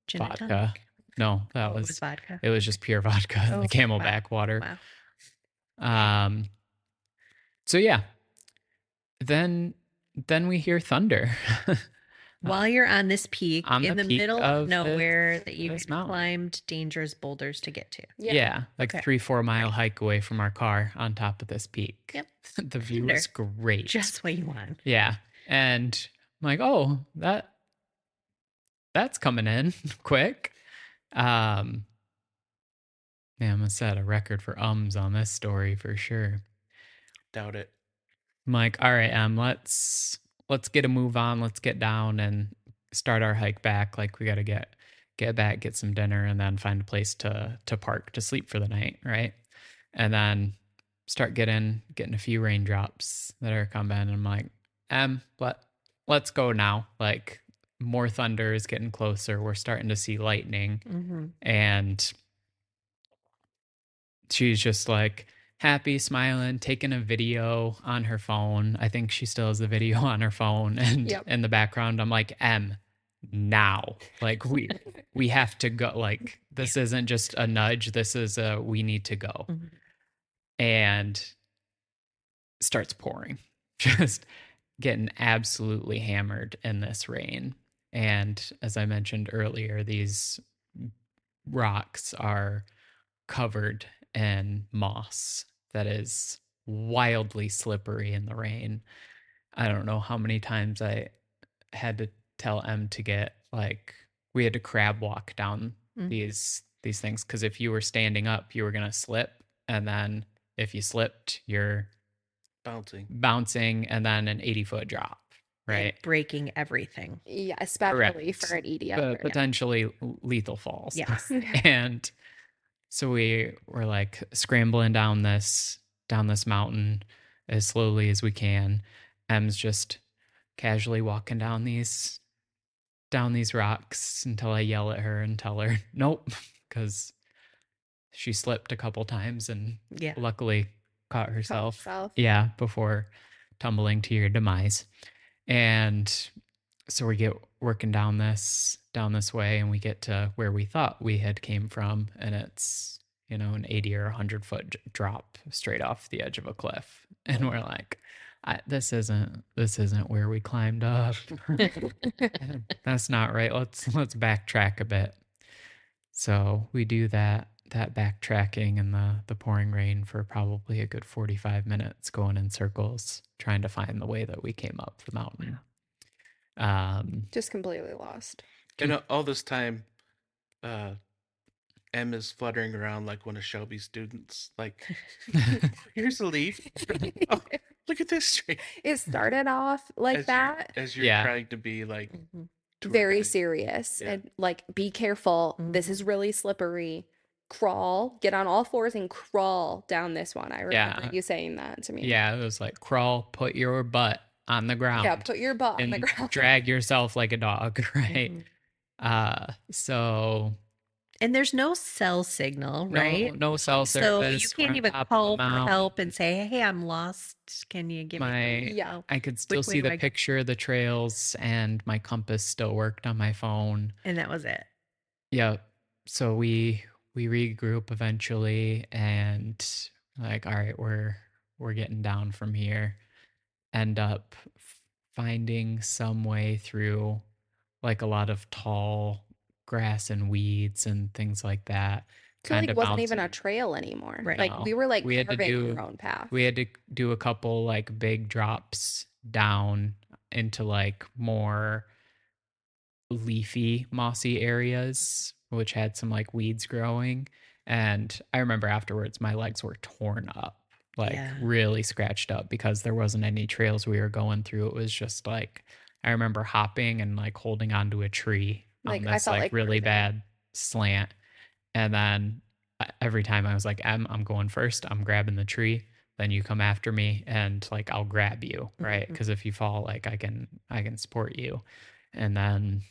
Gin and vodka. tonic. No, Oh, it was vodka. it was just pure vodka and the Oh, camelback water. Wow. So yeah, then we hear thunder. While you're on this peak On in the the peak middle of of nowhere that you this had mountain. climbed dangerous boulders to get to. Yeah, like Okay. 3-4 mile Right. hike away from our car on top of this peak. Yep. The view Thunder. was great. Just what you want. Yeah. And I'm like, oh, that's coming in quick. Man, I'm gonna set a record for ums on this story for sure. Doubt it. I'm like, all right, let's get a move on. Let's get down and start our hike back. Like we gotta get back, get some dinner, and then find a place to park to sleep for the night, right? And then start getting a few raindrops that are coming. And I'm like, let's go now. Like more thunder is getting closer. We're starting to see lightning, Mm-hmm. and she's just like happy, smiling, taking a video on her phone. I think she still has the video on her phone, and Yep. in the background, I'm like, now, like we have to go. Like this isn't just a nudge. This is we need to go. Mhm. And starts pouring, just getting absolutely hammered in this rain. And as I mentioned earlier, these rocks are covered in moss that is wildly slippery in the rain. I don't know how many times I had to tell M to get like we had to crab walk down Mhm. these things, because if you were standing up, you were gonna slip, and then if you slipped, you're bouncing, and then an 80-foot drop, And right? breaking everything. Yeah, especially Correct. for an EDO. Potentially lethal falls. Yes. And so we were like scrambling down this mountain as slowly as we can. Em's just casually walking down these rocks until I yell at her and tell her nope, because she slipped a couple times and Yeah. luckily caught herself. herself. Yeah, before tumbling to your demise. And so we get working down this way, and we get to where we thought we had came from, and it's an 80 or 100-foot drop straight off the edge of a cliff. And we're like, this isn't where we climbed up. That's not right. Let's backtrack a bit. So we do that backtracking in the pouring rain for probably a good 45 minutes, going in circles trying to find the way that we came up the mountain. Just completely lost. And all this time, M is fluttering around like one of Shelby's students. Like, here's a leaf. Oh, look at this tree. It started off like As that. As you're Yeah. trying to be like Mhm. tour Very guide. serious. Yeah. And like, be careful. This is really slippery. Crawl, get on all fours and crawl down this one. I remember Yeah. you saying that to me. Yeah, it was like crawl, put your butt on the ground. Yeah, put your butt on the and ground. drag yourself like a dog, right? Mhm. So And there's no cell signal, No, right? no cell So you service. We're can't on even top of a call for mountain. help and say, "Hey, I'm lost. Can you get me some My Yeah. info? I could still Which way see do the I go?" picture of the trails, and my compass still worked on my phone. And that was it. Yeah. So we regroup eventually, and like, all right, we're getting down from here. End up finding some way through like a lot of tall grass and weeds and things like that. So Kind like of wasn't even a bouncing. trail anymore. Right. Like No, we were like we had to carving our do own path. we had to do a couple like big drops down into like more leafy, mossy areas, which had some like weeds growing. And I remember afterwards, my legs were torn up, like Yeah. really scratched up because there wasn't any trails we were going through. It was just like, I remember hopping and like holding onto a tree on Like I this felt like like really birthing. bad slant. And then every time I was like, I'm going first, I'm grabbing the tree. Then you come after me and like I'll grab you, right? Mhm. Because if you fall, like I can support you. And then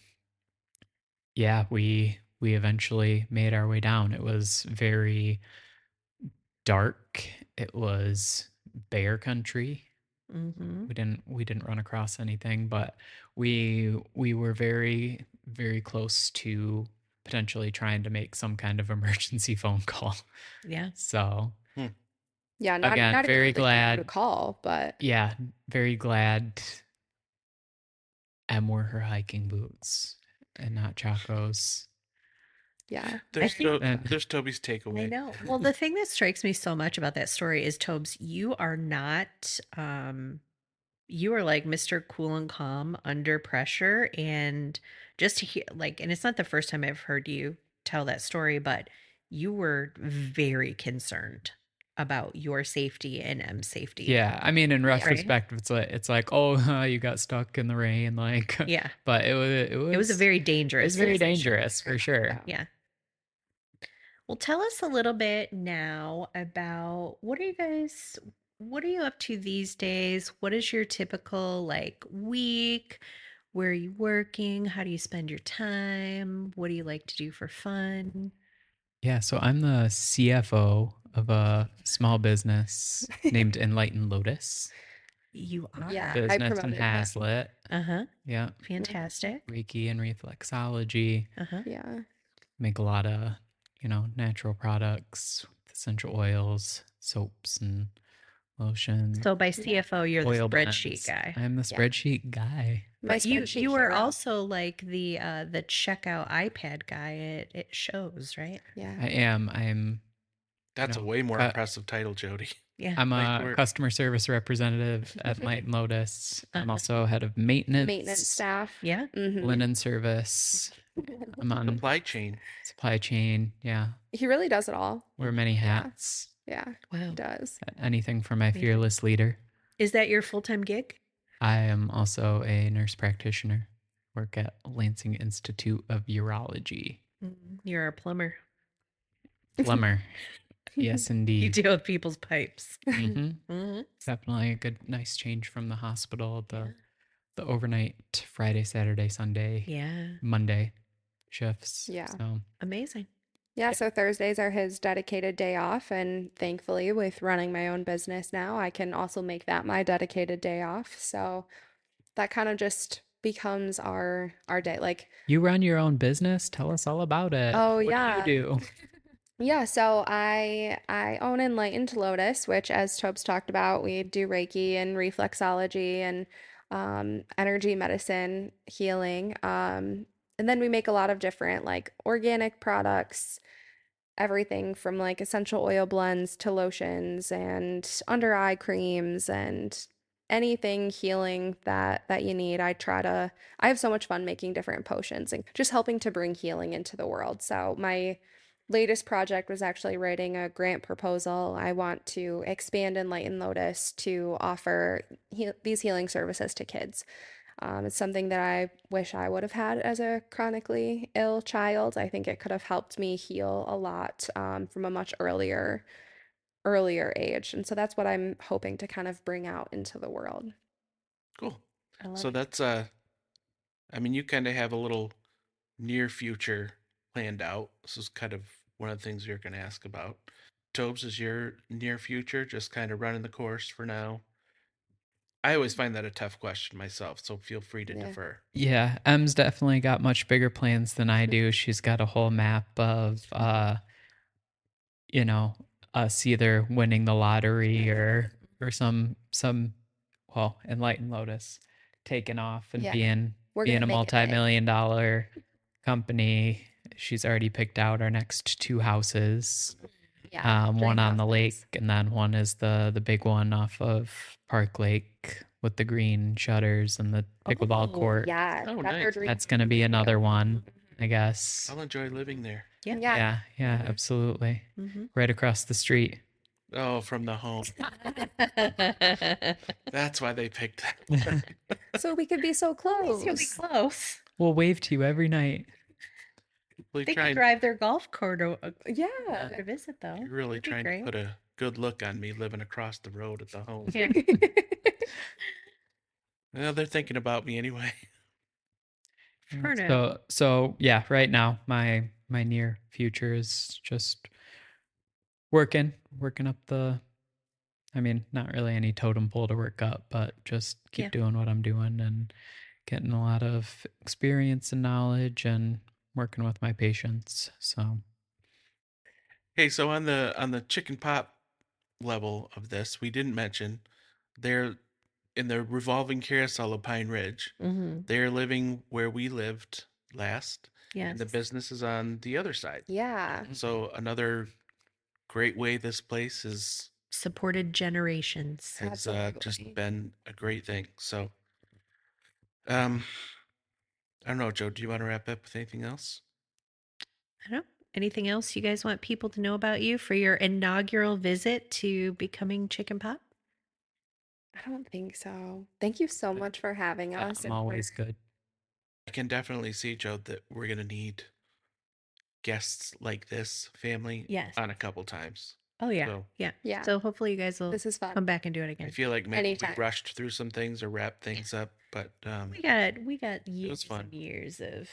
yeah, we eventually made our way down. It was very dark. It was bear country. Mhm. We didn't run across anything, but we were very close to potentially trying to make some kind of emergency phone call. Yeah. So, Hmm. Yeah, not again, not even very really sure who to glad. call, but Yeah, very glad M were her hiking boots and not Chaco's. yeah. I There's think And there's Toby's I takeaway. know. Well, the thing that strikes me so much about that story is Tobes, you are like Mr. Cool and Calm under pressure. And just to hear, like, and it's not the first time I've heard you tell that story, but you were very concerned about your safety and M's safety. yeah, I mean, in Yeah. Right? retrospect, it's like, oh, you got stuck in the rain, like, Yeah. but it was it It was a was very it was dangerous very situation. dangerous for sure. Yeah. Yeah. Well, tell us a little bit now about what are you up to these days? What is your typical like week? Where are you working? How do you spend your time? What do you like to do for fun? Yeah, so I'm the CFO of a small business named Enlightened Lotus, You Yeah, are. I business in promoted him. Hazlitt. Uh-huh. Yeah, Mhm. Fantastic. Reiki and reflexology. Uh-huh. Make Yeah. a lot of, natural products, essential oils, soaps and lotions, So by Yeah. CFO, you're the oil spreadsheet blends. guy. I'm the Yeah. spreadsheet guy. My But you spreadsheet you are hero. also like the checkout iPad guy it shows, right? Yeah. I'm, That's a way more cu- impressive title, Jody. Yeah. I'm Nice a work. customer service representative at Light and Lotus. I'm Uh-huh. also head of Maintenance maintenance, staff. Yeah. Hmm. linen service. I'm on Supply chain. supply chain. Yeah, He really does it all. wear Mhm. many Yeah. hats. Yeah. He Wow. does. Anything for my Amazing. fearless leader. Is that your full-time gig? I am also a nurse practitioner. Work at Lansing Institute of Urology. You're a plumber. Plumber. Yes, You indeed. deal with people's pipes. Mm-hmm. Hmm. Definitely a good, nice change from the hospital. Yeah. The overnight Friday, Saturday, Sunday, Yeah. Monday shifts. Yeah. So Amazing. Yeah, so Thursdays are his dedicated day off, and thankfully, with running my own business now, I can also make that my dedicated day off. So that kind of just becomes our day. Like, you run your own business. Tell us all about it. oh What do you yeah. do? Yeah, so I own Enlightened Lotus, which as Tobes talked about, we do Reiki and reflexology and energy medicine healing. And then we make a lot of different like organic products, everything from like essential oil blends to lotions and under eye creams and anything healing that you need. I have so much fun making different potions and just helping to bring healing into the world. So my latest project was actually writing a grant proposal. I want to expand Enlighten Lotus to offer these healing services to kids. It's something that I wish I would have had as a chronically ill child. I think it could have helped me heal a lot from a much earlier age. And so that's what I'm hoping to kind of bring out into the world. Cool. I love So it. that's I mean, you kind of have a little near future planned out. This is kind of one of the things you're going to ask about. Tobes, is your near future just kind of running the course for now? I always find that a tough question myself, so feel free to Yeah. defer. Yeah, M's definitely got much bigger plans than I do. She's got a whole map of you know, us either winning the lottery or some well, Enlightened Lotus taking off and Yeah. being We're being gonna a make it big. multi-million dollar company. She's already picked out our next two houses. Yeah. One Dream on the lake, houses. and then one is the big one off of Park Lake with the green shutters and the pickleball Oh, court. Yeah. Oh, That's our nice. dream. That's going to be another one, I guess. I'll enjoy living there. Yeah. Yeah. Yeah, absolutely. Mm-hmm. Right across the street. Oh, from the home. That's why they picked We'll that. So we could be so You'll be close. close. wave to you every night. Really They could trying, drive their golf cart Yeah. to visit, though. you're really That'd be trying to great. put a good look on me living across the road at the home. Yeah. Well, they're thinking about me anyway. For now. So yeah, right now my near future is just working up the I mean, not really any totem pole to work up, but just keep Yeah. doing what I'm doing and getting a lot of experience and knowledge and working with my patients. So Hey, so on the chicken pop level of this, we didn't mention they're in the revolving carousel of Pine Ridge. Mm-hmm. They're living where we lived last, Yes. and the business is on the other side. Yeah. So another great way this place is Supported generations. has Absolutely. just been a great thing. So, um, I don't know, Joe. Do you want to wrap up with anything else? I don't know. Anything else you guys want people to know about you for your inaugural visit to becoming Chicken Pop? I don't think so. Thank you so much for having us. I'm always good. I can definitely see, Joe, that we're gonna need guests like this family Yes. on a couple times. Oh yeah. So Yeah. Yeah. So hopefully you guys will This is fun. come back and do it I again. feel like maybe Anytime. we rushed through some things or wrapped things up, but We got years fun. and years of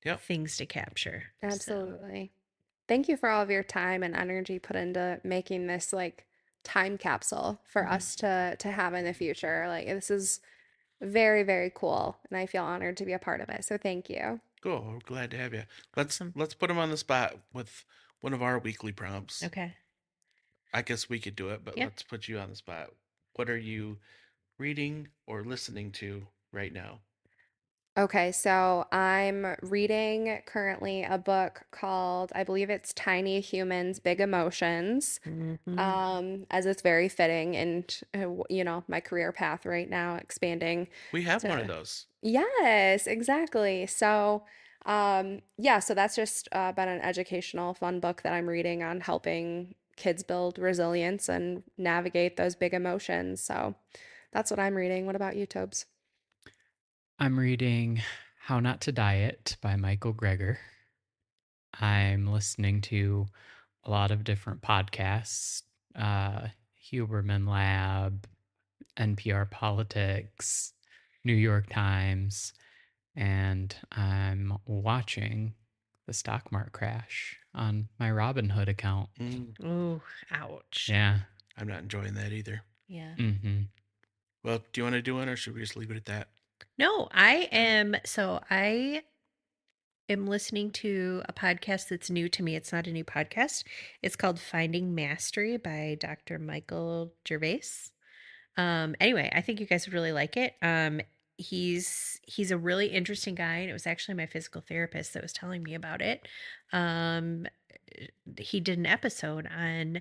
Yep. things to capture. So, Absolutely. Thank you for all of your time and energy put into making this like time capsule for Mhm. us to have in the future. Like this is very, very cool, and I feel honored to be a part of it. So thank you. Cool. We're glad to have you. Awesome. Let's put them on the spot with one of our weekly prompts. Okay. I guess we could do it, but Yeah. let's put you on the spot. What are you reading or listening to right now? Okay, so I'm reading currently a book called, I believe it's Tiny Humans, Big Emotions. Mhm. As it's very fitting and my career path right now, expanding We have one of to those. Yes, exactly. So, yeah, so that's just been an educational, fun book that I'm reading on helping kids build resilience and navigate those big emotions. So that's what I'm reading. What about you, Tobes? I'm reading How Not to Diet by Michael Greger. I'm listening to a lot of different podcasts, Huberman Lab, NPR Politics, New York Times, and I'm watching the stock market crash on my Robinhood account. Oh, ouch. Yeah. I'm not enjoying that either. Yeah. Mm-hmm. Well, do you want to do one or should we just leave it at that? No, I am. So I am listening to a podcast that's new to me. It's not a new podcast. It's called Finding Mastery by Dr. Michael Gervais. Anyway, I think you guys would really like it. He's a really interesting guy, and it was actually my physical therapist that was telling me about it. Um, he did an episode on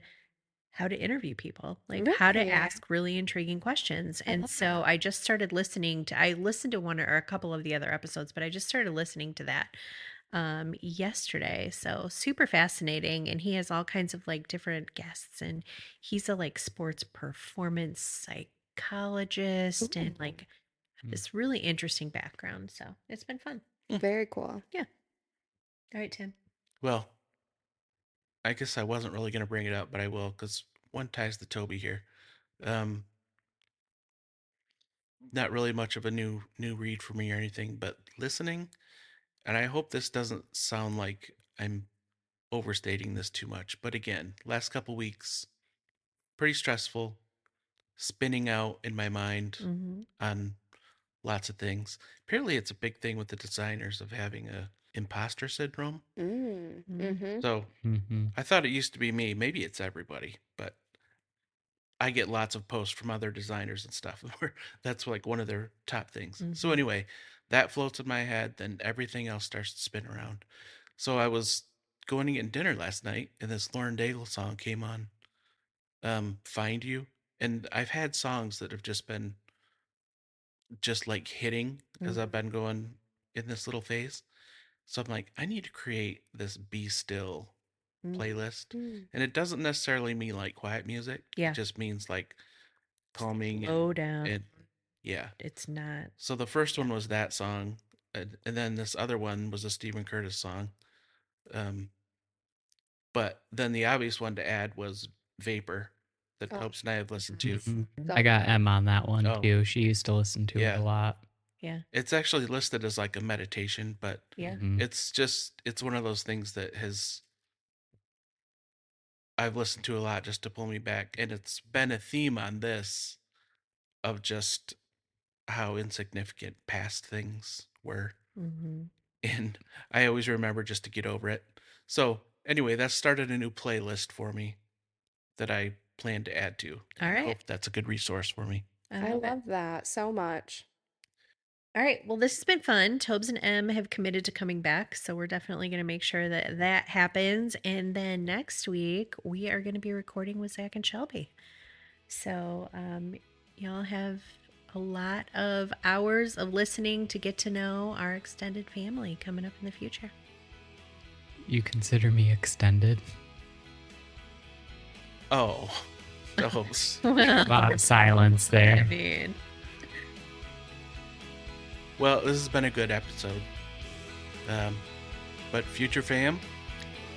how to interview people, like how to Really? ask really intriguing questions. I And love so that. I just started listening to, I listened to one or a couple of the other episodes, but I just started listening to that yesterday. So super fascinating. And he has all kinds of like different guests, and he's a like sports performance psychologist and like this really interesting background. So it's been fun. Very cool. Yeah. All right, Tim. Well, I guess I wasn't really going to bring it up, but I will because one ties the Toby here. Not really much of a new read for me or anything, but listening, and I hope this doesn't sound like I'm overstating this too much. But again, last couple weeks, pretty stressful, spinning out in my mind Mm-hmm. on lots of things. Apparently, it's a big thing with the designers of having a imposter syndrome. Mm-hmm. So Mm-hmm. I thought it used to be me. Maybe it's everybody, but I get lots of posts from other designers and stuff where that's like one of their top things. So Mhm. anyway, that floats in my head, then everything else starts to spin around. So I was going to get dinner last night and this Lauren Daigle song came on, Find You. And I've had songs that have just been just like hitting as I've been going in this little phase. So I'm like, I need to create this Be Still playlist. Mm-hmm. And it doesn't necessarily mean like quiet music. Yeah. It just means like calming Slow down. and yeah. It's not. So the first one was that song, and then this other one was a Stephen Curtis song. Um, but then the obvious one to add was Vapor that Oh, Popes and I have listened to. Mhm. so I got good. M on that one Oh, too. She used to listen to it a yeah. lot. Yeah. It's actually listed as like a meditation, but Yeah. Mhm. it's one of those things that has I've listened to a lot just to pull me back, and it's been a theme on this of just how insignificant past things were. Mm-hmm. And I always remember just to get over it. So anyway, that started a new playlist for me that I plan to add to. All I right. hope that's a good resource for me. I love it. love that so much. All right. Well, this has been fun. Tobes and M have committed to coming back, so we're definitely going to make sure that that happens. And then next week we are going to be recording with Zach and Shelby. So y'all have a lot of hours of listening to get to know our extended family coming up in the future. You consider me extended? Oh, those. A lot of silence I there. mean, Well, this has been a good episode. But future fam,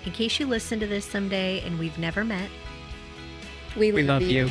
in case you listen to this someday and we've never met, We We love you.